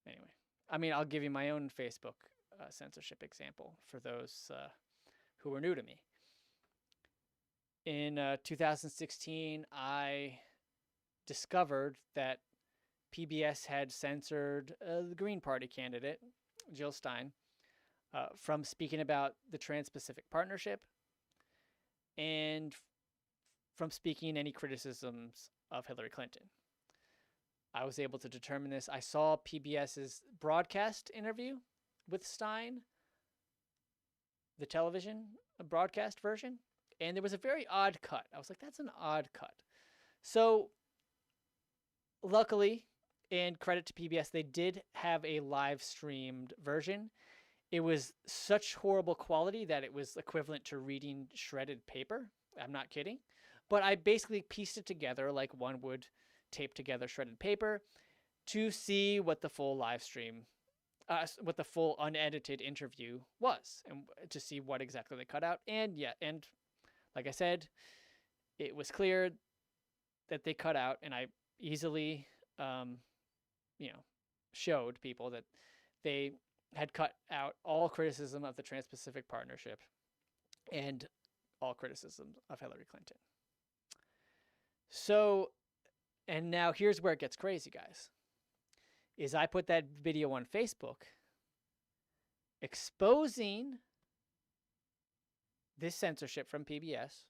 Anyway, I mean, I'll give you my own Facebook censorship example for those who are new to me. In 2016, I discovered that PBS had censored the Green Party candidate, Jill Stein, from speaking about the Trans-Pacific Partnership and from speaking any criticisms of Hillary Clinton. I was able to determine this. I saw PBS's broadcast interview with Stein, the television broadcast version, and there was a very odd cut. I was like, that's an odd cut. So luckily, and credit to PBS, they did have a live streamed version. It was such horrible quality that it was equivalent to reading shredded paper. I'm not kidding. But I basically pieced it together like one would tape together shredded paper to see what the full live stream, what the full unedited interview was, and to see what exactly they cut out. And yeah, and like I said, it was clear that they cut out, and I easily, showed people that they had cut out all criticism of the Trans-Pacific Partnership and all criticism of Hillary Clinton. So, and now here's where it gets crazy, guys, is I put that video on Facebook exposing this censorship from PBS,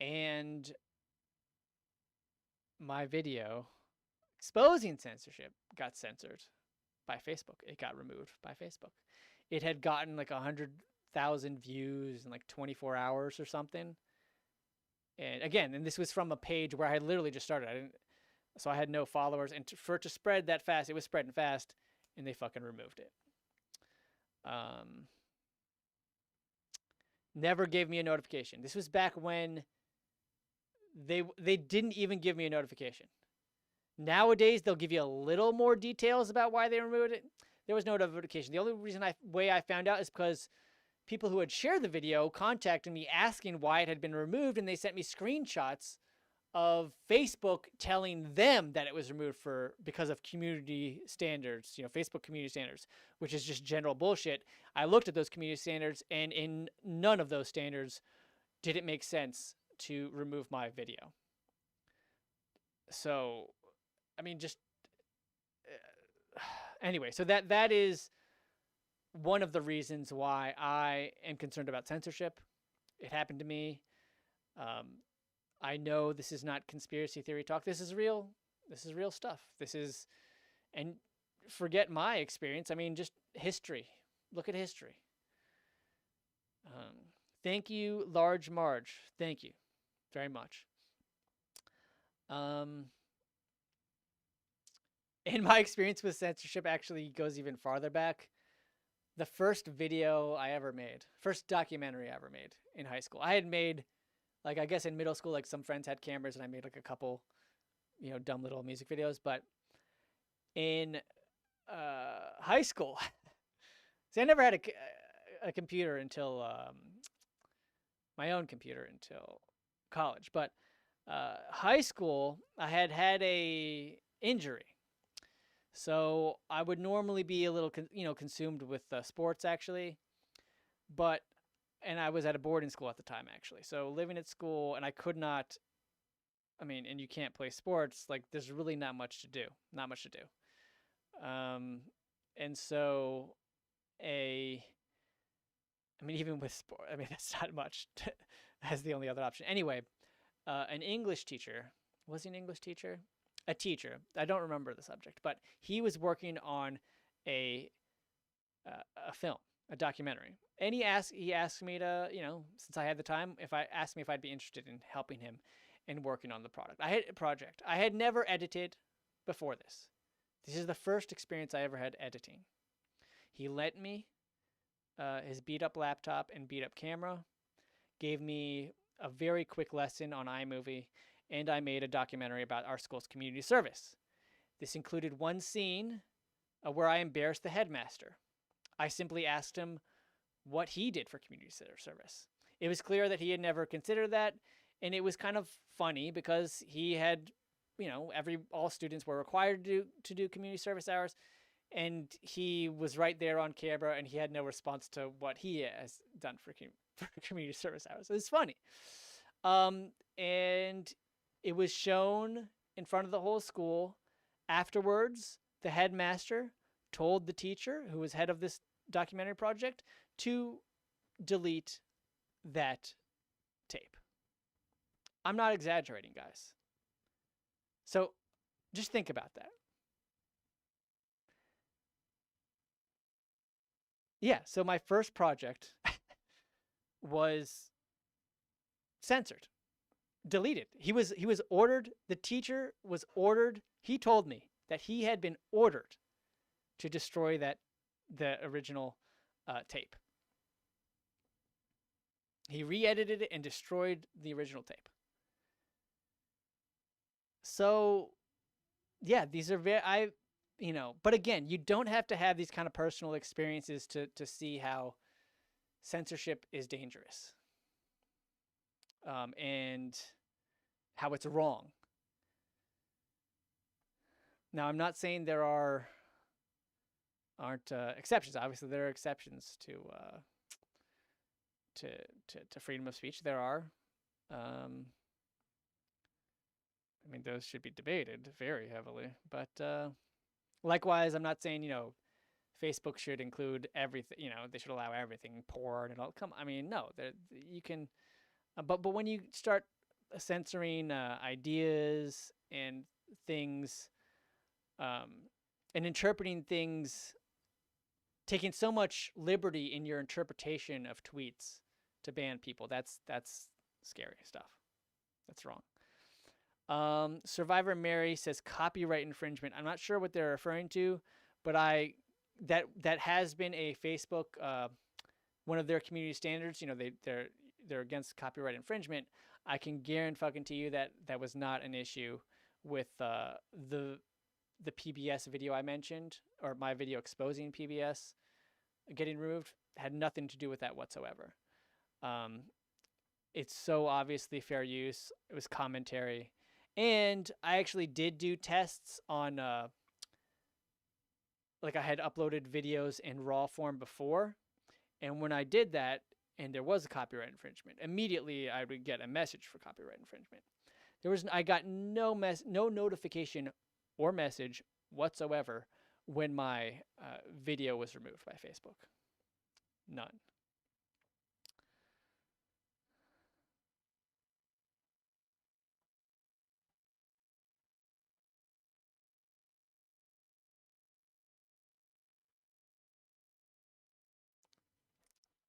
and my video exposing censorship got censored by Facebook. It got removed by Facebook. It had gotten like 100,000 views in like 24 hours or something. And again, and this was from a page where I had literally just started. So I had no followers, and for it to spread that fast, it was spreading fast, and they fucking removed it. Never gave me a notification. This was back when they didn't even give me a notification. Nowadays, they'll give you a little more details about why they removed it. There was no notification. The only way I found out is because people who had shared the video contacted me asking why it had been removed, and they sent me screenshots of Facebook telling them that it was removed because of community standards, Facebook community standards, which is just general bullshit. I looked at those community standards, and in none of those standards did it make sense to remove my video. So, I mean, just anyway, so that is one of the reasons why I am concerned about censorship. It happened to me. I know this is not conspiracy theory talk. This is real. This is real stuff. And forget my experience. I mean, just history. Look at history. Thank you, Large Marge. Thank you very much. And my experience with censorship actually goes even farther back. The first video I ever made, first documentary I ever made in high school. I had made, like, I guess in middle school, like some friends had cameras and I made like a couple, dumb little music videos. But in high school, see, I never had a computer until, my own computer until college. But high school, I had a injury. So I would normally be a little, consumed with sports, actually. And I was at a boarding school at the time, actually. So living at school, and I could not, and you can't play sports, like there's really not much to do. And so even with sport, that's not much as the only other option. Anyway, an English teacher, was he an English teacher? A teacher. I don't remember the subject, but he was working on a film, a documentary. And he asked me to, since I had the time, asked me if I'd be interested in helping him and working on the project. I had never edited before this. This is the first experience I ever had editing. He lent me his beat up laptop and beat up camera, gave me a very quick lesson on iMovie, and I made a documentary about our school's community service. This included one scene where I embarrassed the headmaster. I simply asked him what he did for community service. It was clear that he had never considered that, and it was kind of funny because he had, all students were required to do community service hours, and he was right there on camera, and he had no response to what he has done for community service hours. It was funny. And it was shown in front of the whole school. Afterwards, the headmaster told the teacher, who was head of this documentary project, to delete that tape. I'm not exaggerating, guys. So just think about that. Yeah, so my first project was censored, deleted. He was ordered, the teacher was ordered, he told me that he had been ordered to destroy the original tape. He re-edited it and destroyed the original tape. So, yeah, these are but again, you don't have to have these kind of personal experiences to see how censorship is dangerous, and how it's wrong. Now, I'm not saying there aren't exceptions. Obviously, there are exceptions to freedom of speech. There are. I mean, those should be debated very heavily. But likewise, I'm not saying Facebook should include everything. They should allow everything, porn and all. I mean, no. You can, but when you start censoring ideas and things, and interpreting things, taking so much liberty in your interpretation of tweets to ban people, that's scary stuff. That's wrong. Survivor Mary says copyright infringement. I'm not sure what they're referring to, but that has been a Facebook one of their community standards. They're against copyright infringement. I can guarantee you that was not an issue with the PBS video I mentioned, or my video exposing PBS getting removed. Had nothing to do with that whatsoever. It's so obviously fair use. It was commentary. And I actually did do tests on, like I had uploaded videos in RAW form before. And when I did that, and there was a copyright infringement, immediately I would get a message for copyright infringement. I got no notification or message whatsoever when my video was removed by Facebook. None.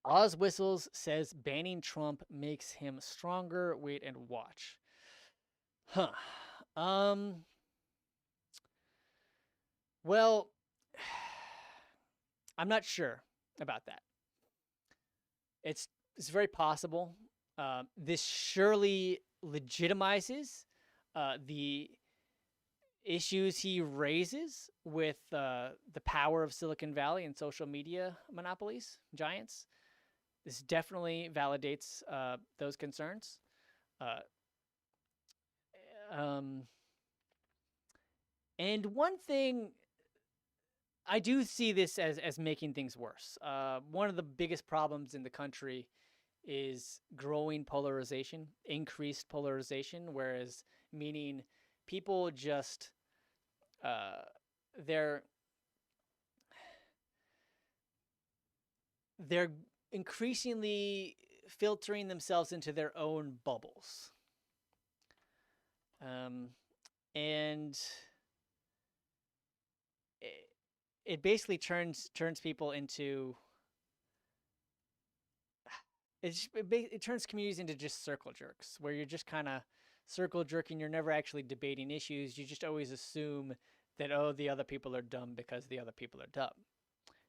Oz Whistles says banning Trump makes him stronger. Wait and watch. Huh. Well, I'm not sure about that. It's very possible. This surely legitimizes the issues he raises with the power of Silicon Valley and social media monopolies, giants. This definitely validates those concerns. And one thing, I do see this as making things worse. One of the biggest problems in the country is growing polarization, increased polarization, whereas meaning people just they're increasingly filtering themselves into their own bubbles. And it basically turns people into it turns communities into just circle jerks, where you're just kind of circle jerking. You're never actually debating issues. You just always assume that, the other people are dumb because the other people are dumb.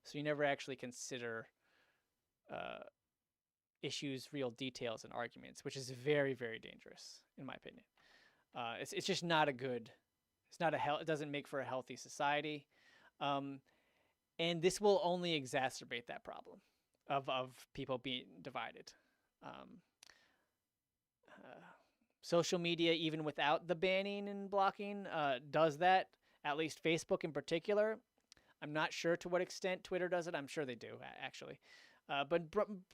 So you never actually consider issues, real details, and arguments, which is very, very dangerous, in my opinion. It's just not a good. It doesn't make for a healthy society, and this will only exacerbate that problem of people being divided. Social media, even without the banning and blocking, does that. At least Facebook in particular. I'm not sure to what extent Twitter does it. I'm sure they do, actually. But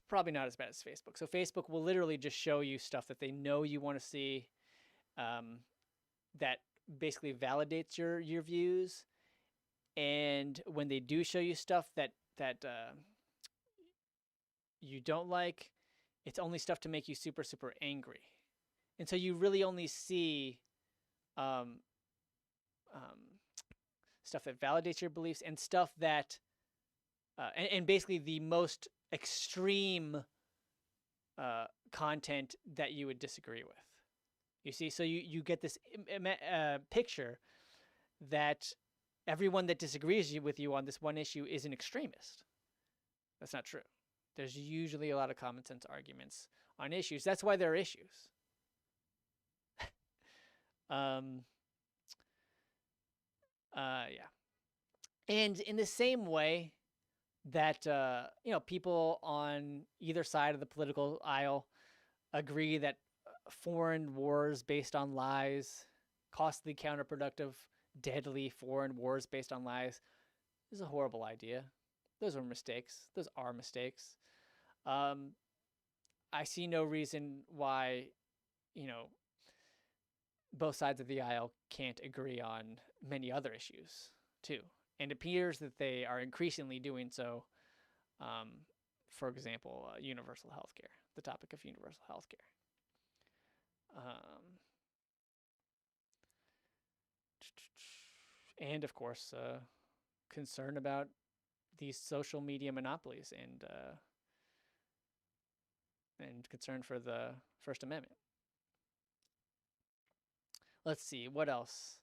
probably not as bad as Facebook. So Facebook will literally just show you stuff that they know you want to see, that basically validates your views. And when they do show you stuff that you don't like, it's only stuff to make you super, super angry. And so you really only see um, um, stuff that validates your beliefs and stuff that, and basically the most extreme content that you would disagree with. You see, so you get this picture that everyone that disagrees with you on this one issue is an extremist. That's not true. There's usually a lot of common sense arguments on issues. That's why there are issues. Yeah. And in the same way that, people on either side of the political aisle agree that foreign wars based on lies, costly, counterproductive, deadly foreign wars based on lies is a horrible idea. Those are mistakes. Those are mistakes. I see no reason why, both sides of the aisle can't agree on many other issues too. And it appears that they are increasingly doing so. For example, universal healthcare, the topic of universal healthcare. And of course, concern about these social media monopolies and concern for the First Amendment. Let's see, what else?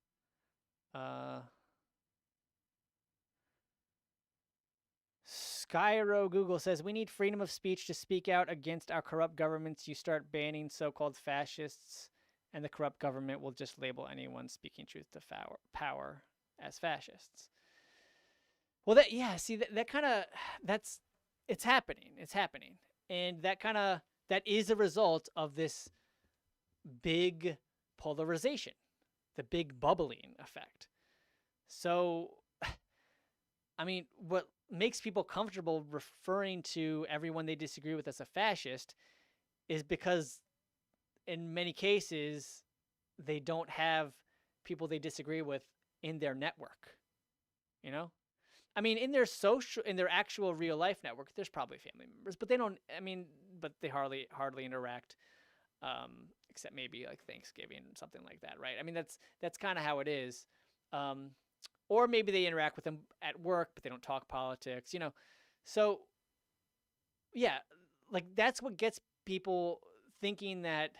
Skyro Google says, we need freedom of speech to speak out against our corrupt governments. You start banning so-called fascists, and the corrupt government will just label anyone speaking truth to power as fascists. Well, that kind of, it's happening. It's happening. And that is a result of this big polarization, the big bubbling effect. So, I mean, what makes people comfortable referring to everyone they disagree with as a fascist is because in many cases, they don't have people they disagree with in their network, I mean, in their actual real life network, there's probably family members, but but they hardly interact, except maybe like Thanksgiving or something like that, right? I mean, that's kind of how it is. Or maybe they interact with them at work, but they don't talk politics, So, yeah, like that's what gets people thinking that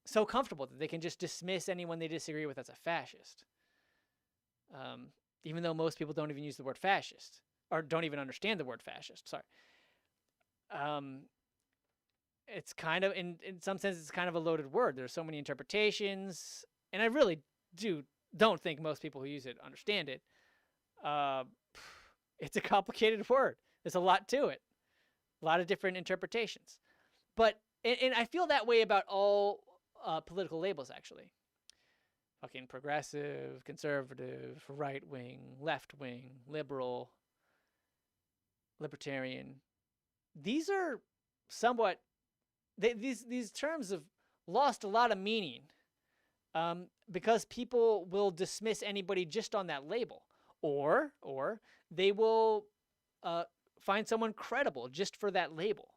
so comfortable that they can just dismiss anyone they disagree with as a fascist. Even though most people don't even use the word fascist or don't even understand the word fascist. Sorry. It's kind of, in some sense, it's kind of a loaded word. There's so many interpretations, and I really don't think most people who use it understand it. It's a complicated word. There's a lot to it, a lot of different interpretations. But, and I feel that way about all political labels, actually. Fucking progressive, conservative, right-wing, left-wing, liberal, libertarian. These are somewhat, these terms have lost a lot of meaning because people will dismiss anybody just on that label, or they will find someone credible just for that label.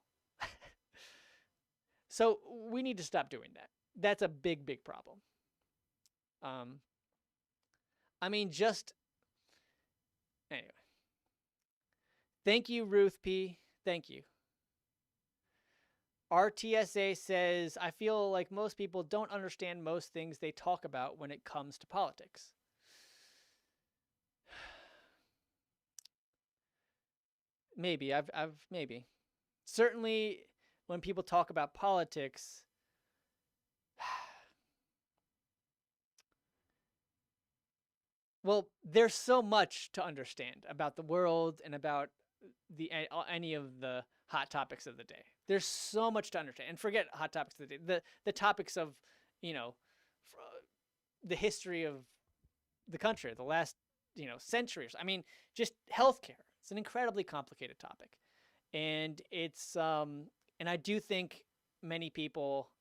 So we need to stop doing that. That's a big, big problem. I mean, anyway. Thank you, Ruth P. Thank you. RTSA says, I feel like most people don't understand most things they talk about when it comes to politics. Maybe. Maybe. Certainly, when people talk about politics, well, there's so much to understand about the world and about any of the hot topics of the day. There's so much to understand. And forget hot topics of the day. The topics of, the history of the country, the last, centuries. I mean, just healthcare. It's an incredibly complicated topic. And it's, and I do think many people,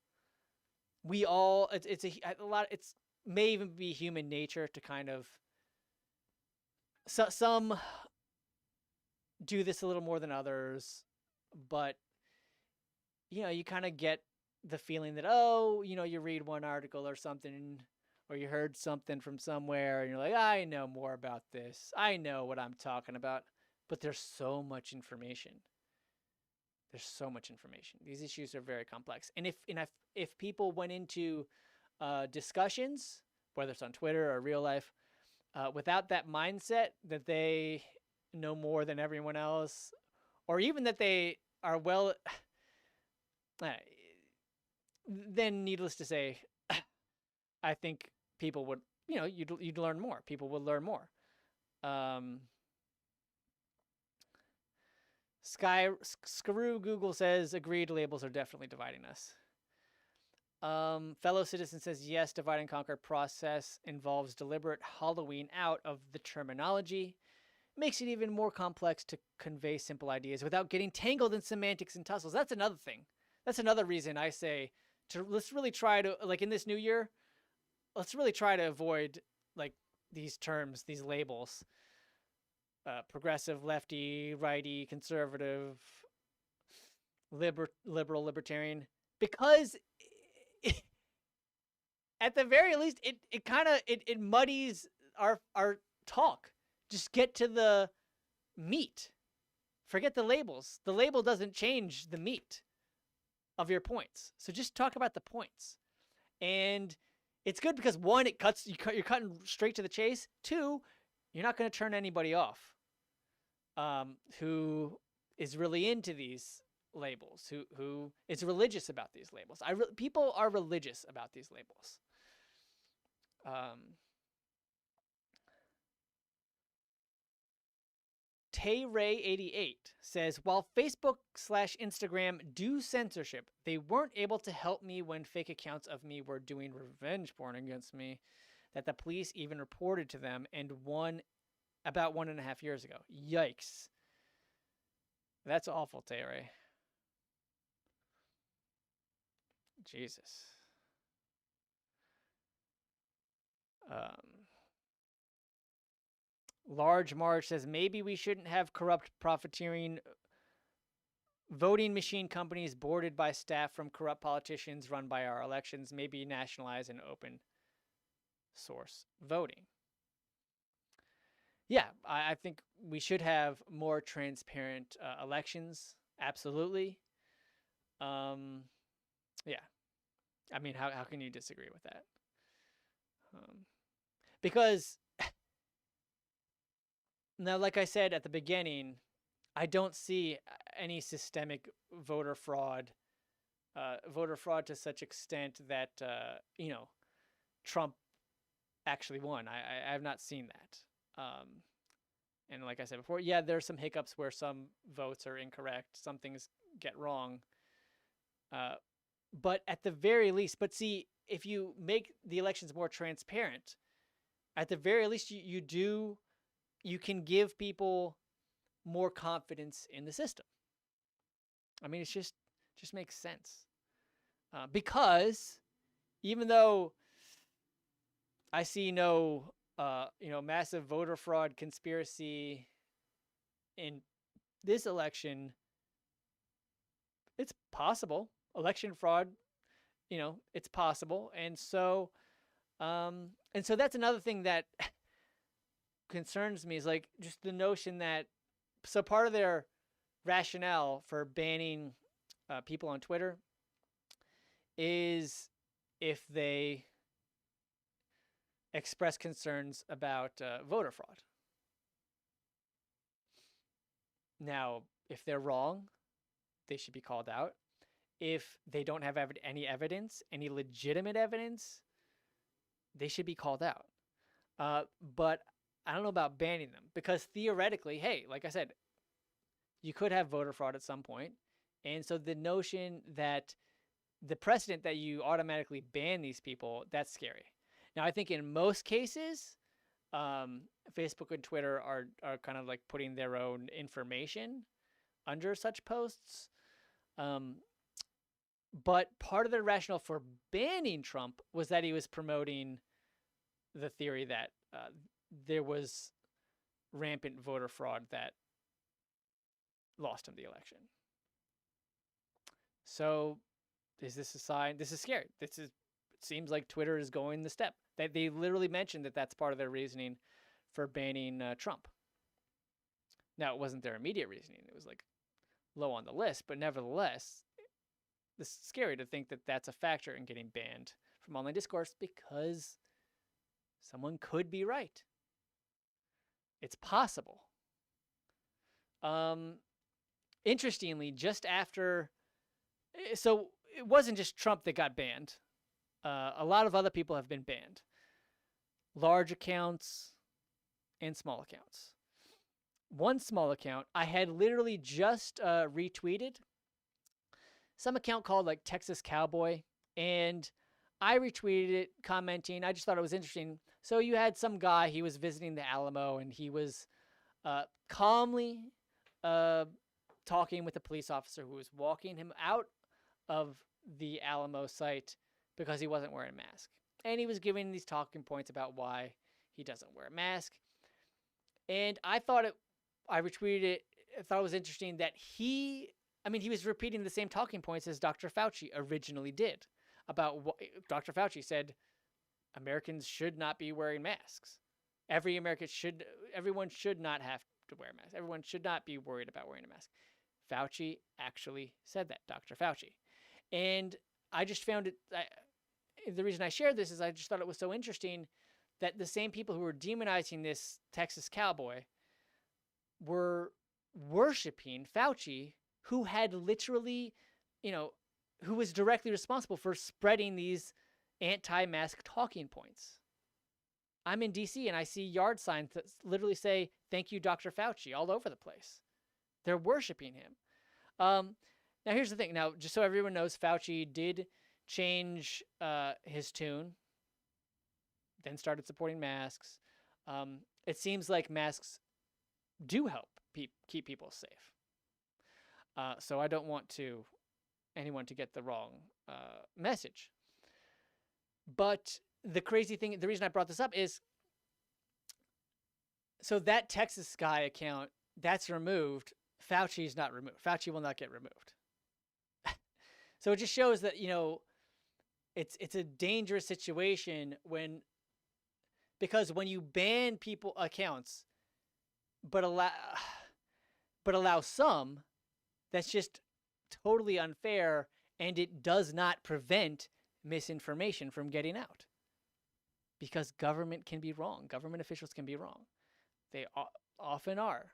it's may even be human nature to kind of, some do this a little more than others, but you kind of get the feeling that, oh, you read one article or something, or you heard something from somewhere, and you're like, I know more about this. I know what I'm talking about. But there's so much information. There's so much information. These issues are very complex. And if people went into discussions, whether it's on Twitter or real life, without that mindset that they know more than everyone else, or even that they are well, then needless to say, I think people would, you'd learn more. People would learn more. Skaroo Google says, agreed, labels are definitely dividing us. Fellow Citizen says, yes, divide and conquer process involves deliberate hollowing out of the terminology. Makes it even more complex to convey simple ideas without getting tangled in semantics and tussles. That's another thing. That's another reason I say, let's really try to, like in this new year, let's really try to avoid like these terms, these labels. Progressive, lefty, righty, conservative, liberal, libertarian, because at the very least, it kind of muddies our talk. Just get to the meat. Forget the labels. The label doesn't change the meat of your points. So just talk about the points. And it's good because one, you're cutting straight to the chase. Two, you're not going to turn anybody off who is really into these labels, who is religious about these labels. People are religious about these labels. TayRay88 says, while Facebook/Instagram do censorship, they weren't able to help me when fake accounts of me were doing revenge porn against me that the police even reported to them, and about 1.5 years ago. Yikes. That's awful, TayRay. Jesus. Large March says, maybe we shouldn't have corrupt profiteering voting machine companies boarded by staff from corrupt politicians run by our elections. Maybe nationalize and open source voting. Yeah, I think we should have more transparent elections. Absolutely. Yeah. I mean, how can you disagree with that? Because now, like I said at the beginning, I don't see any systemic voter fraud to such extent that, Trump actually won. I have not seen that. And like I said before, yeah, there's some hiccups where some votes are incorrect, some things get wrong. But at the very least, see, if you make the elections more transparent, at the very least, you can give people more confidence in the system. I mean, it just makes sense. Because even though I see no, massive voter fraud conspiracy in this election, it's possible. Election fraud, it's possible. And so that's another thing that concerns me, is like just the notion that, so part of their rationale for banning people on Twitter is if they express concerns about voter fraud. Now, if they're wrong, they should be called out. If they don't have any evidence, any legitimate evidence, they should be called out. But I don't know about banning them, because theoretically, hey, like I said, you could have voter fraud at some point. And so the notion that the precedent that you automatically ban these people, that's scary. Now, I think in most cases, Facebook and Twitter are kind of like putting their own information under such posts. But part of the rationale for banning Trump was that he was promoting the theory that there was rampant voter fraud that lost him the election. So Is this a sign? This is scary. It seems like Twitter is going the step. They literally mentioned that that's part of their reasoning for banning Trump. Now, it wasn't their immediate reasoning. It was like low on the list, but nevertheless, this is scary to think that that's a factor in getting banned from online discourse, because someone could be right. It's possible. Interestingly, just after, so it wasn't just Trump that got banned. A lot of other people have been banned. Large accounts and small accounts. One small account I had literally just retweeted, some account called like Texas Cowboy, and I retweeted it commenting. I just thought it was interesting. So you had some guy, he was visiting the Alamo, and he was calmly talking with a police officer who was walking him out of the Alamo site because he wasn't wearing a mask. And he was giving these talking points about why he doesn't wear a mask. And I retweeted it. I thought it was interesting that he was repeating the same talking points as Dr. Fauci originally did about what Dr. Fauci said. Americans should not be wearing masks. Everyone should not have to wear a mask. Everyone should not be worried about wearing a mask. Fauci actually said that, Dr. Fauci. And I just found it, the reason I shared this is I just thought it was so interesting that the same people who were demonizing this Texas Cowboy were worshiping Fauci, who had literally, who was directly responsible for spreading these anti-mask talking points. I'm in DC and I see yard signs that literally say, "Thank you, Dr. Fauci," all over the place. They're worshiping him. Now, here's the thing. Now, just so everyone knows, Fauci did change his tune, then started supporting masks. It seems like masks do help keep people safe. So I don't want anyone to get the wrong message. But the crazy thing, the reason I brought this up is, so that Texas guy account, that's removed. Fauci's not removed. Fauci will not get removed. So it just shows that, it's a dangerous situation because when you ban people accounts, but allow some, that's just totally unfair, and it does not prevent misinformation from getting out. Because government can be wrong. Government officials can be wrong. They often are.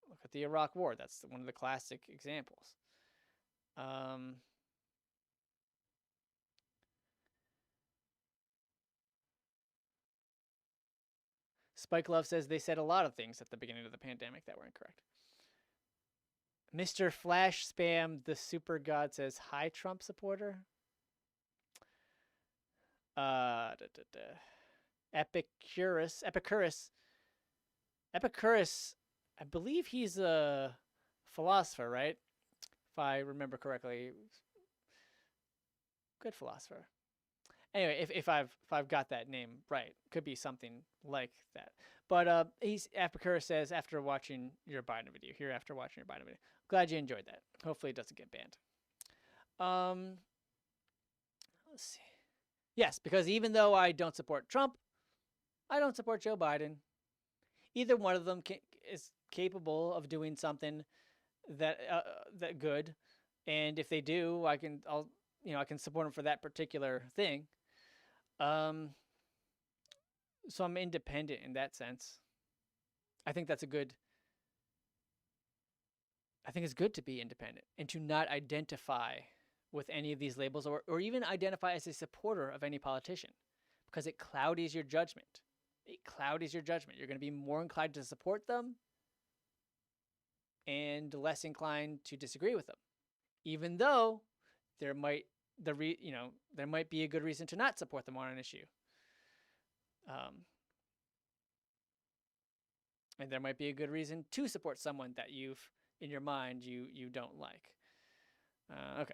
Look at the Iraq War. That's one of the classic examples. Spike Love says they said a lot of things at the beginning of the pandemic that were incorrect. Mr. Flash Spam, the super god, says, "Hi, Trump supporter." Epicurus, I believe he's a philosopher, right? If I remember correctly. Good philosopher. Anyway, if I've got that name right, could be something like that. But Epicurus says, after watching your Biden video, glad you enjoyed that. Hopefully it doesn't get banned. Let's see. Yes, because even though I don't support Trump, I don't support Joe Biden. Either one of them is capable of doing something that good, and if they do, I can support them for that particular thing. So I'm independent in that sense. I think it's good to be independent and to not identify with any of these labels or even identify as a supporter of any politician, because it cloudies your judgment. You're going to be more inclined to support them and less inclined to disagree with them, even though there might be a good reason to not support them on an issue. And there might be a good reason to support someone that in your mind, you don't like. Okay.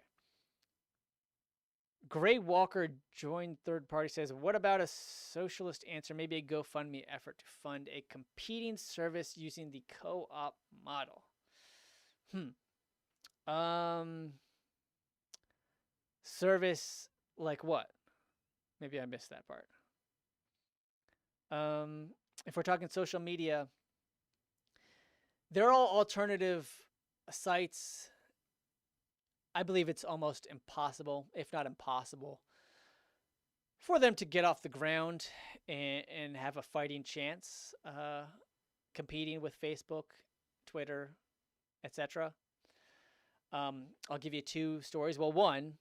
Gray Walker joined third party, says, "What about a socialist answer? Maybe a GoFundMe effort to fund a competing service using the co-op model." service like what? Maybe I missed that part. If we're talking social media, they're all alternative sites. I believe it's almost impossible, if not impossible, for them to get off the ground and have a fighting chance competing with Facebook, Twitter, etc. I'll give you two stories. Well, one,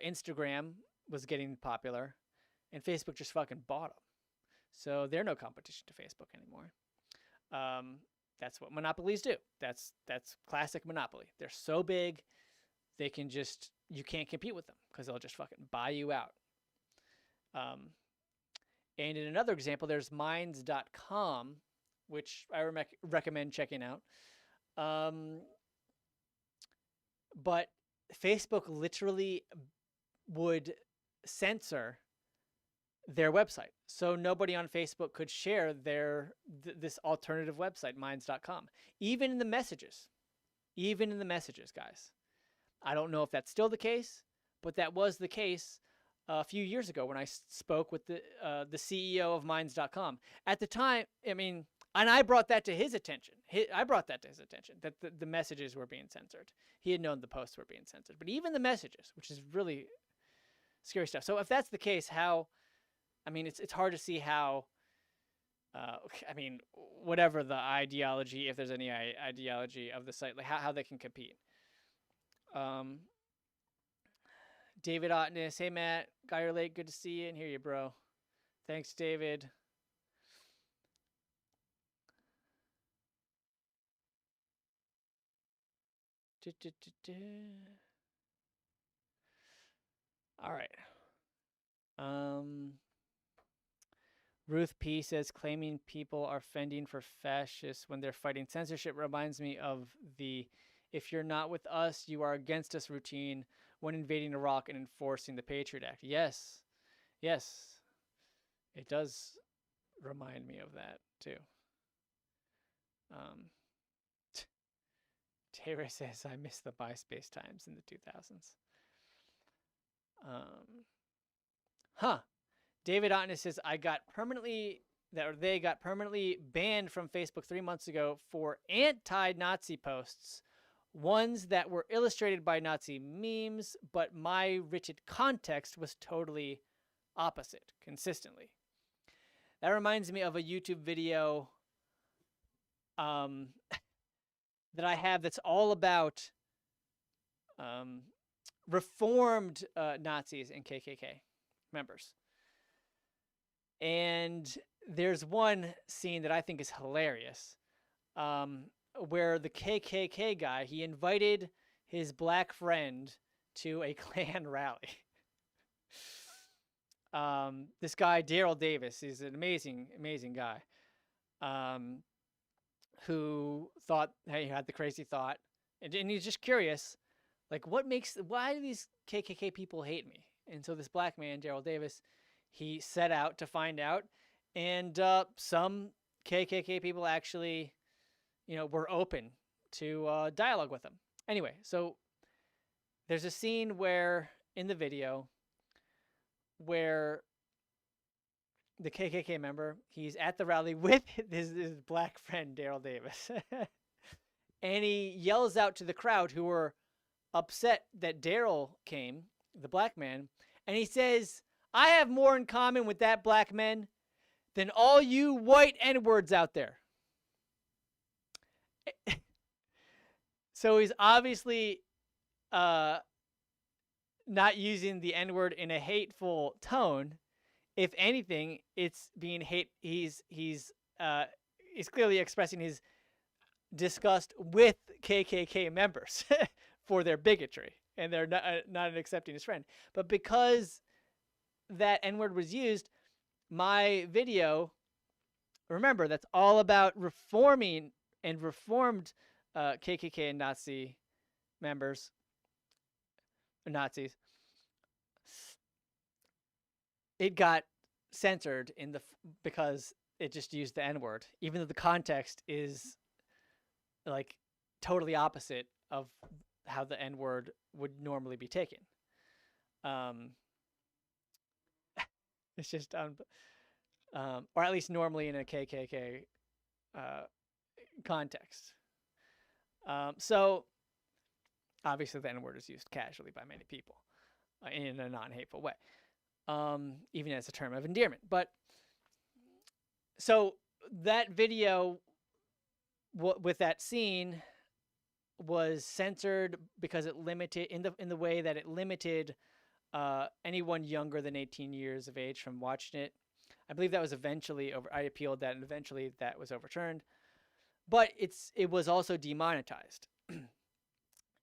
Instagram was getting popular, and Facebook just fucking bought them. So they're no competition to Facebook anymore. That's what monopolies do. That's classic monopoly. They're so big, they can just, you can't compete with them because they'll just fucking buy you out. And in another example, there's minds.com, which I recommend checking out. But Facebook literally would censor their website. So nobody on Facebook could share this alternative website, minds.com. Even in the messages, guys. I don't know if that's still the case, but that was the case a few years ago when I spoke with the CEO of minds.com. At the time, I mean, and I brought that to his attention. That the messages were being censored. He had known the posts were being censored. But even the messages, which is really scary stuff. So if that's the case, how, I mean, it's hard to see how, I mean, whatever the ideology, if there's any ideology of the site, like how they can compete. David Otness, hey Matt, got your late, good to see you and hear you, bro. Thanks, David. All right. Ruth P says claiming people are fending for fascists when they're fighting censorship reminds me of the "if you're not with us, you are against us" routine when invading Iraq and enforcing the Patriot Act. Yes, it does remind me of that too. Tara says I miss the MySpace times in the 2000s. David Otness says they got permanently banned from Facebook 3 months ago for anti-Nazi posts, ones that were illustrated by Nazi memes, but my written context was totally opposite consistently. That reminds me of a YouTube video that I have that's all about reformed Nazis and KKK members. And there's one scene that I think is hilarious, where the KKK guy, he invited his black friend to a Klan rally. This guy, Daryl Davis, is an amazing guy, who thought, hey, he had the crazy thought, and he's just curious, like, why do these KKK people hate me? And so this black man, Daryl Davis, he set out to find out, and some KKK people actually, were open to dialogue with him. Anyway, so there's a scene where, in the video, where the KKK member, he's at the rally with his black friend, Daryl Davis, and he yells out to the crowd who were upset that Daryl came, the black man, and he says, "I have more in common with that black man than all you white N-words out there." So he's obviously not using the N-word in a hateful tone. If anything, it's being he's clearly expressing his disgust with KKK members for their bigotry, and they're not accepting his friend. But because that N-word was used, my video, remember, that's all about reforming and reformed KKK and Nazi members, Nazis. It got censored because it just used the N-word, even though the context is like totally opposite of how the N-word would normally be taken. Um, it's just or at least normally in a KKK uh, context. So obviously the N-word is used casually by many people in a non-hateful way, even as a term of endearment. But so that video with that scene was censored because it limited in the way that it limited anyone younger than 18 years of age from watching it. I believe that was eventually over. I appealed that, and eventually that was overturned. But it was also demonetized,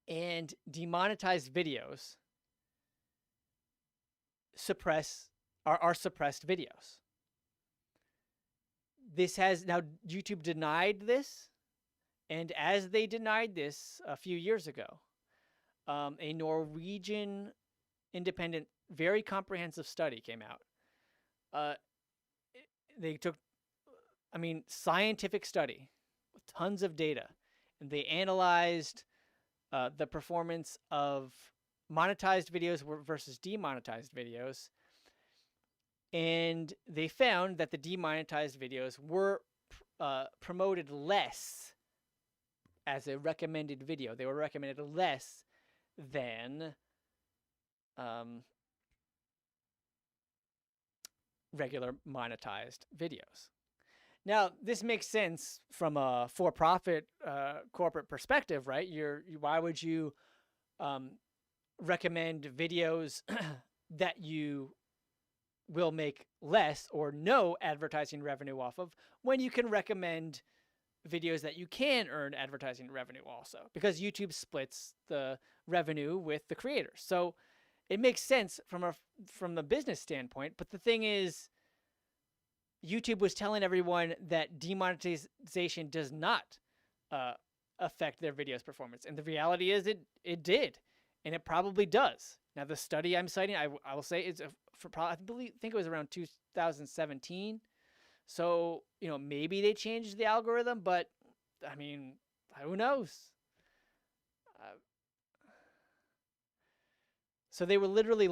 and demonetized videos are suppressed videos. This has now YouTube denied this, and as they denied this a few years ago, a Norwegian independent, very comprehensive study came out. They took, scientific study with tons of data, and they analyzed the performance of monetized videos versus demonetized videos. And they found that the demonetized videos were promoted less as a recommended video. They were recommended less than regular monetized videos. Now, this makes sense from a for-profit corporate perspective, right? Why would you recommend videos that you will make less or no advertising revenue off of when you can recommend videos that you can earn advertising revenue also? Because YouTube splits the revenue with the creators. So it makes sense from the business standpoint. But the thing is, YouTube was telling everyone that demonetization does not affect their videos' performance. And the reality is it did. And it probably does. Now, the study I'm citing, I will say, is I think it was around 2017. So, maybe they changed the algorithm, but, who knows? So they were literally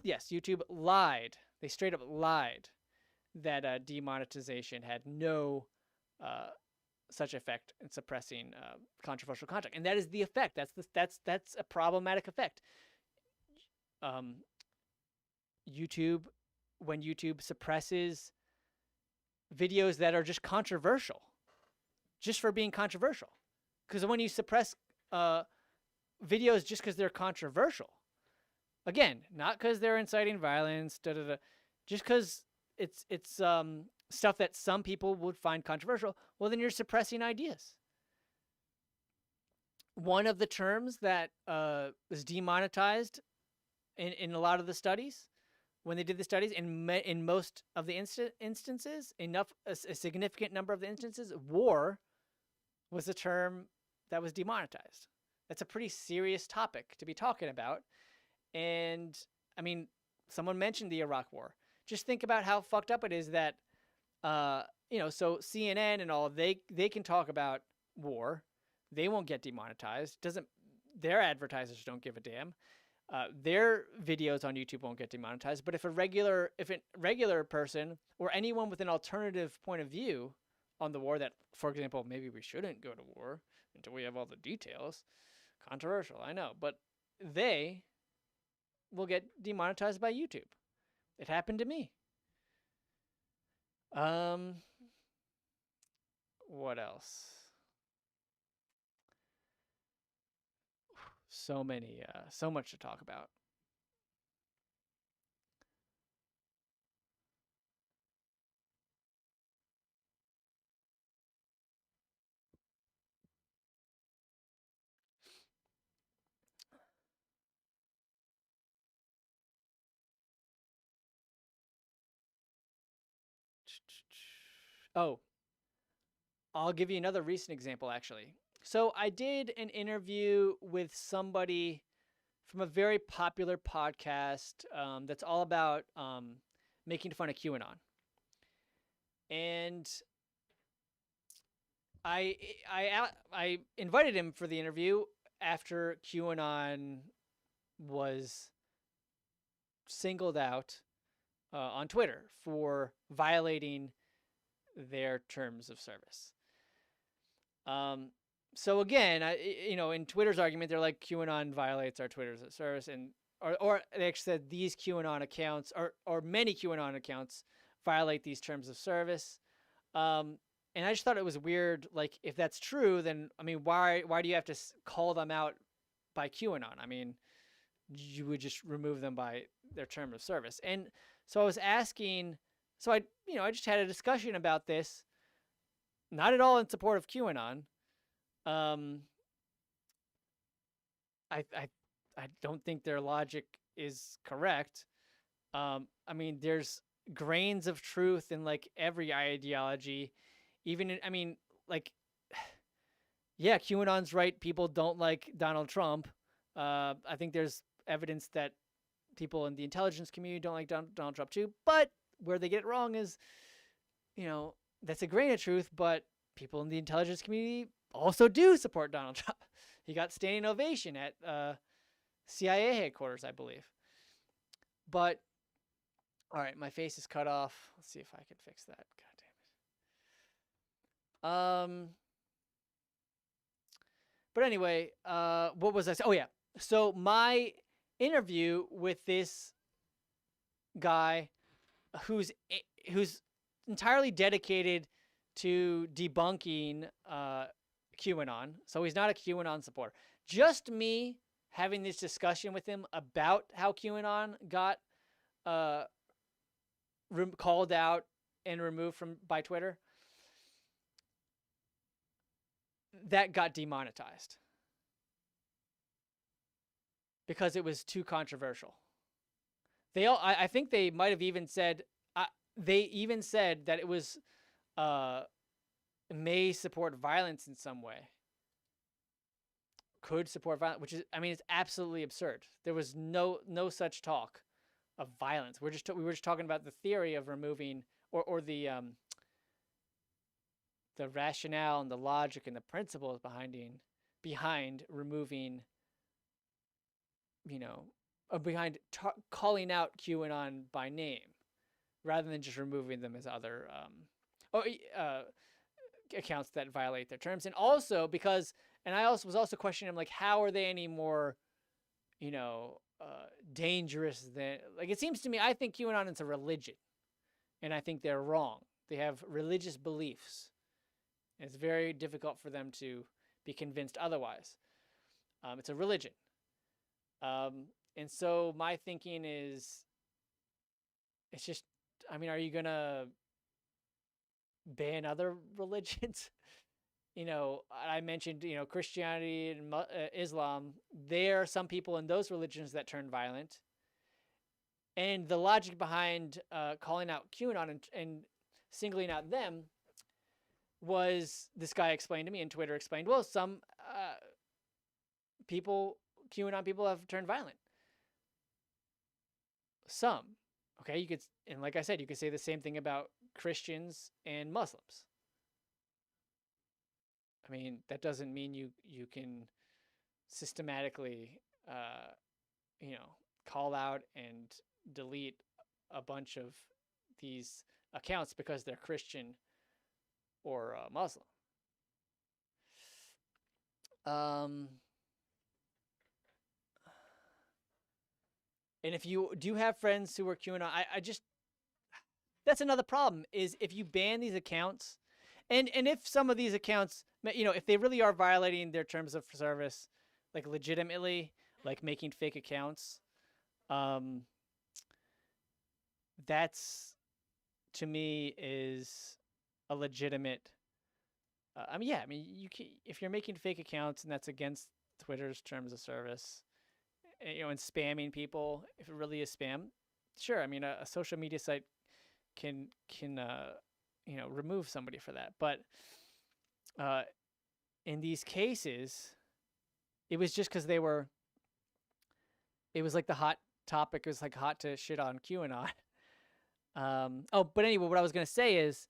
yes, YouTube lied. They straight up lied that demonetization had no such effect in suppressing controversial content, and that is the effect. That's a problematic effect. YouTube, when YouTube suppresses videos that are just controversial, just for being controversial, because when you suppress videos just because they're controversial, again, not because they're inciting violence, just because it's stuff that some people would find controversial, well, then you're suppressing ideas. One of the terms that was demonetized in a lot of the studies, when they did the studies, in most of the instances, a significant number of the instances, war was a term that was demonetized. That's a pretty serious topic to be talking about. And, someone mentioned the Iraq War. Just think about how fucked up it is that, so CNN and all, they can talk about war. They won't get demonetized. Their advertisers don't give a damn. Their videos on YouTube won't get demonetized. But if a regular person or anyone with an alternative point of view on the war, that, for example, maybe we shouldn't go to war until we have all the details, controversial, I know, but they will get demonetized by YouTube. It happened to me. What else? So much to talk about. Oh, I'll give you another recent example, actually. So I did an interview with somebody from a very popular podcast that's all about making fun of QAnon. And I invited him for the interview after QAnon was singled out on Twitter for violating their terms of service. So again, in Twitter's argument, they're like, QAnon violates our Twitter's service, and or they actually said these QAnon accounts or many QAnon accounts violate these terms of service. And I just thought it was weird. Like, if that's true, then I mean, why do you have to call them out by QAnon? I mean, you would just remove them by their term of service. And so I was asking. So I just had a discussion about this. Not at all in support of QAnon. I don't think their logic is correct. I mean, there's grains of truth in like every ideology, even in, I mean, like, yeah, QAnon's right. People don't like Donald Trump. I think there's evidence that people in the intelligence community don't like Donald Trump too. But where they get it wrong is, that's a grain of truth, but people in the intelligence community also do support Donald Trump. He got standing ovation at CIA headquarters, I believe. But, all right, my face is cut off. Let's see if I can fix that. God damn it. But anyway, what was I saying? Oh, yeah. So my interview with this guy who's entirely dedicated to debunking QAnon. So he's not a QAnon supporter. Just me having this discussion with him about how QAnon got called out and removed by Twitter, that got demonetized because it was too controversial. I think they might have even said that it was may support violence in some way. Could support violence, which is, I mean, it's absolutely absurd. There was no such talk of violence. We were just talking about the theory of removing or the rationale and the logic and the principles behind removing, behind calling out QAnon by name, rather than just removing them as other accounts that violate their terms. And also because, and I was also questioning them, like, how are they any more, dangerous than, like, it seems to me, I think QAnon is a religion, and I think they're wrong. They have religious beliefs. And it's very difficult for them to be convinced otherwise. It's a religion. And so my thinking is, it's just, I mean, are you going to ban other religions? I mentioned, Christianity and Islam. There are some people in those religions that turn violent. And the logic behind calling out QAnon and singling out them was, this guy explained to me, and Twitter explained, well, some QAnon people have turned violent. Some. Okay, and like I said, you could say the same thing about Christians and Muslims. I mean, that doesn't mean you can systematically, call out and delete a bunch of these accounts because they're Christian or Muslim. And if you do have friends who are QAnon, that's another problem, is if you ban these accounts, and if some of these accounts, if they really are violating their terms of service, like legitimately, like making fake accounts, that's, to me, is a legitimate, you can, if you're making fake accounts and that's against Twitter's terms of service, and spamming people, if it really is spam, sure. I mean, a social media site can remove somebody for that. But in these cases, it was just because it was like the hot topic. It was like hot to shit on QAnon. But anyway, what I was going to say is,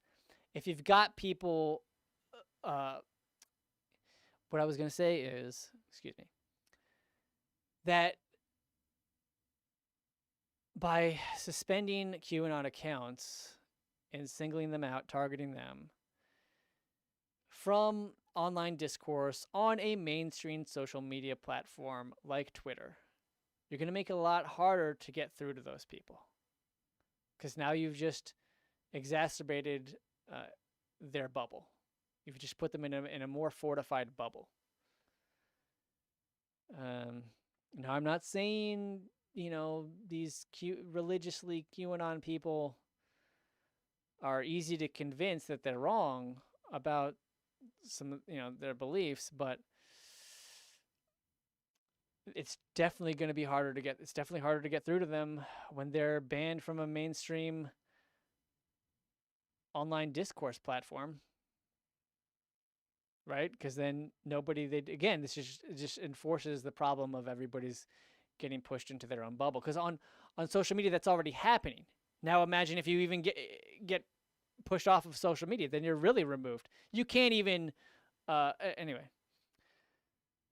if you've got people, excuse me, that by suspending QAnon accounts and singling them out, targeting them from online discourse on a mainstream social media platform like Twitter, you're going to make it a lot harder to get through to those people. Because now you've just exacerbated their bubble. You've just put them in a more fortified bubble. Now, I'm not saying, these religiously QAnon people are easy to convince that they're wrong about some, their beliefs, but it's definitely going to be harder to get through to them when they're banned from a mainstream online discourse platform, right? Because then this just enforces the problem of everybody's getting pushed into their own bubble. Because on social media, that's already happening. Now imagine if you even get pushed off of social media, then you're really removed. You can't even anyway.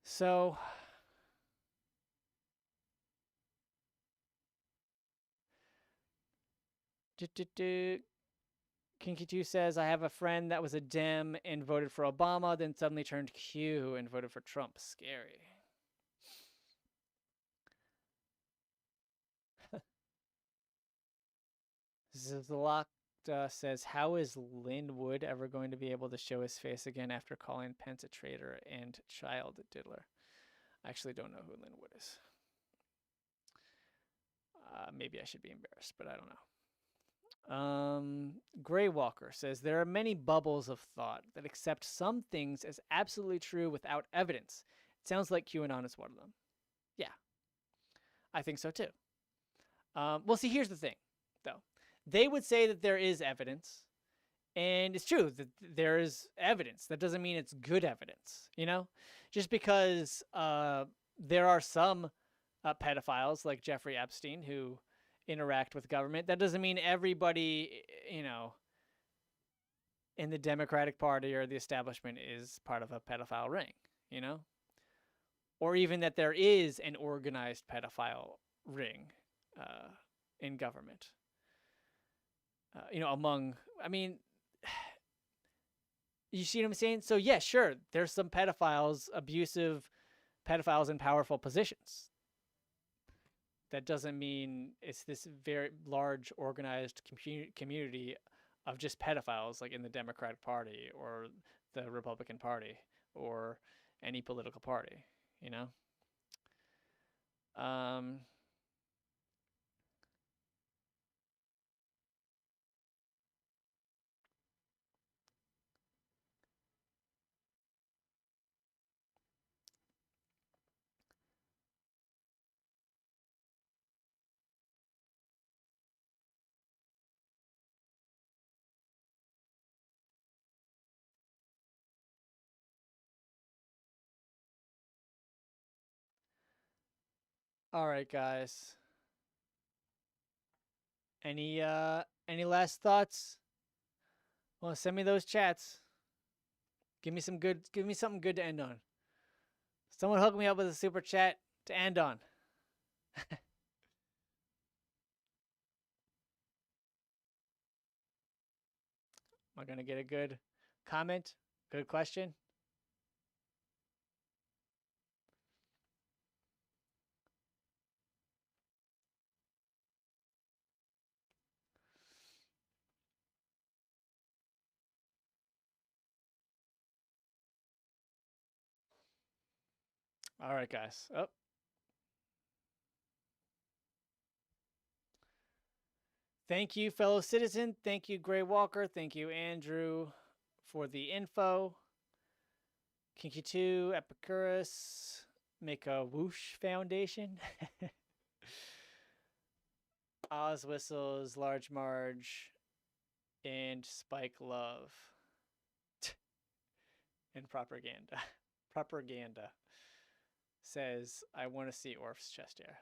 So Kinky2 says, I have a friend that was a Dem and voted for Obama, then suddenly turned Q and voted for Trump. Scary. Zlock says, how is Linwood ever going to be able to show his face again after calling Pence a traitor and child diddler? I actually don't know who Linwood is. Maybe I should be embarrassed, but I don't know. Gray Walker says, there are many bubbles of thought that accept some things as absolutely true without evidence. It sounds like QAnon is one of them. Yeah, I think so too. Well, see, here's the thing, though. They would say that there is evidence, and it's true that there is evidence. That doesn't mean it's good evidence, Just because there are some pedophiles like Jeffrey Epstein who interact with government, that doesn't mean everybody, in the Democratic Party or the establishment is part of a pedophile ring, Or even that there is an organized pedophile ring in government. You see what I'm saying? So yeah, sure, there's some abusive pedophiles in powerful positions. That doesn't mean it's this very large organized community of just pedophiles like in the Democratic Party or the Republican Party or any political party, All right, guys. Any last thoughts? Well, send me those chats. Give me something good to end on. Someone hook me up with a super chat to end on. Am I going to get a good comment? Good question? All right, guys. Oh. Thank you, fellow citizen. Thank you, Gray Walker. Thank you, Andrew, for the info. Kinky2, Epicurus, Make a Whoosh Foundation. Oz Whistles, Large Marge, and Spike Love. And Propaganda. Propaganda says, I want to see Orf's chest hair.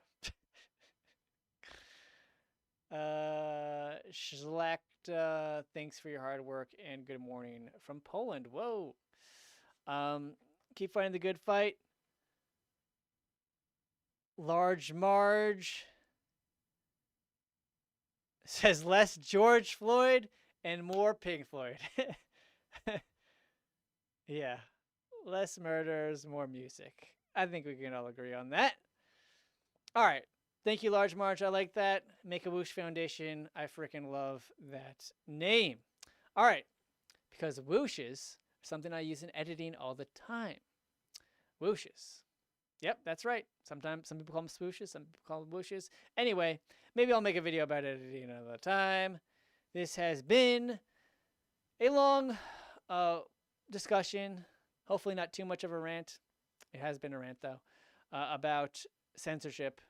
Schlacht, thanks for your hard work and good morning from Poland. Whoa. Keep fighting the good fight. Large Marge says less George Floyd and more Pink Floyd. Yeah. Less murders, more music. I think we can all agree on that. All right. Thank you, Large March. I like that. Make a Whoosh Foundation. I freaking love that name. All right. Because whooshes are something I use in editing all the time. Whooshes. Yep, that's right. Sometimes some people call them swooshes, some people call them whooshes. Anyway, maybe I'll make a video about editing another time. This has been a long discussion. Hopefully not too much of a rant. It has been a rant, though, about censorship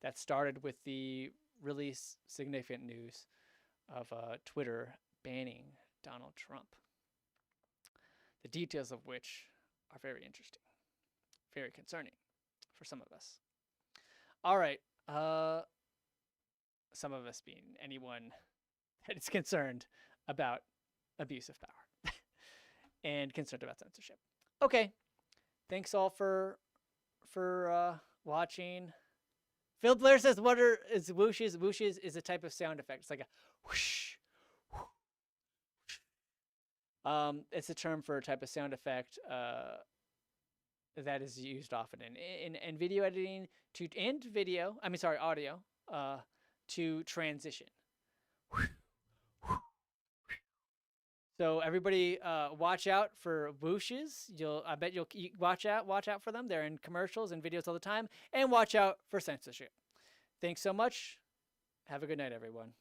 that started with the really significant news of Twitter banning Donald Trump. The details of which are very interesting, very concerning for some of us. All right. Some of us being anyone that is concerned about abuse of power and concerned about censorship. Okay. Thanks all for watching. Phil Blair says, "What is whooshes? Whooshes is a type of sound effect. It's like a whoosh. It's a term for a type of sound effect that is used often in video editing audio to transition. So everybody, watch out for whooshes. I bet you'll watch out for them. They're in commercials and videos all the time. And watch out for censorship. Thanks so much. Have a good night, everyone.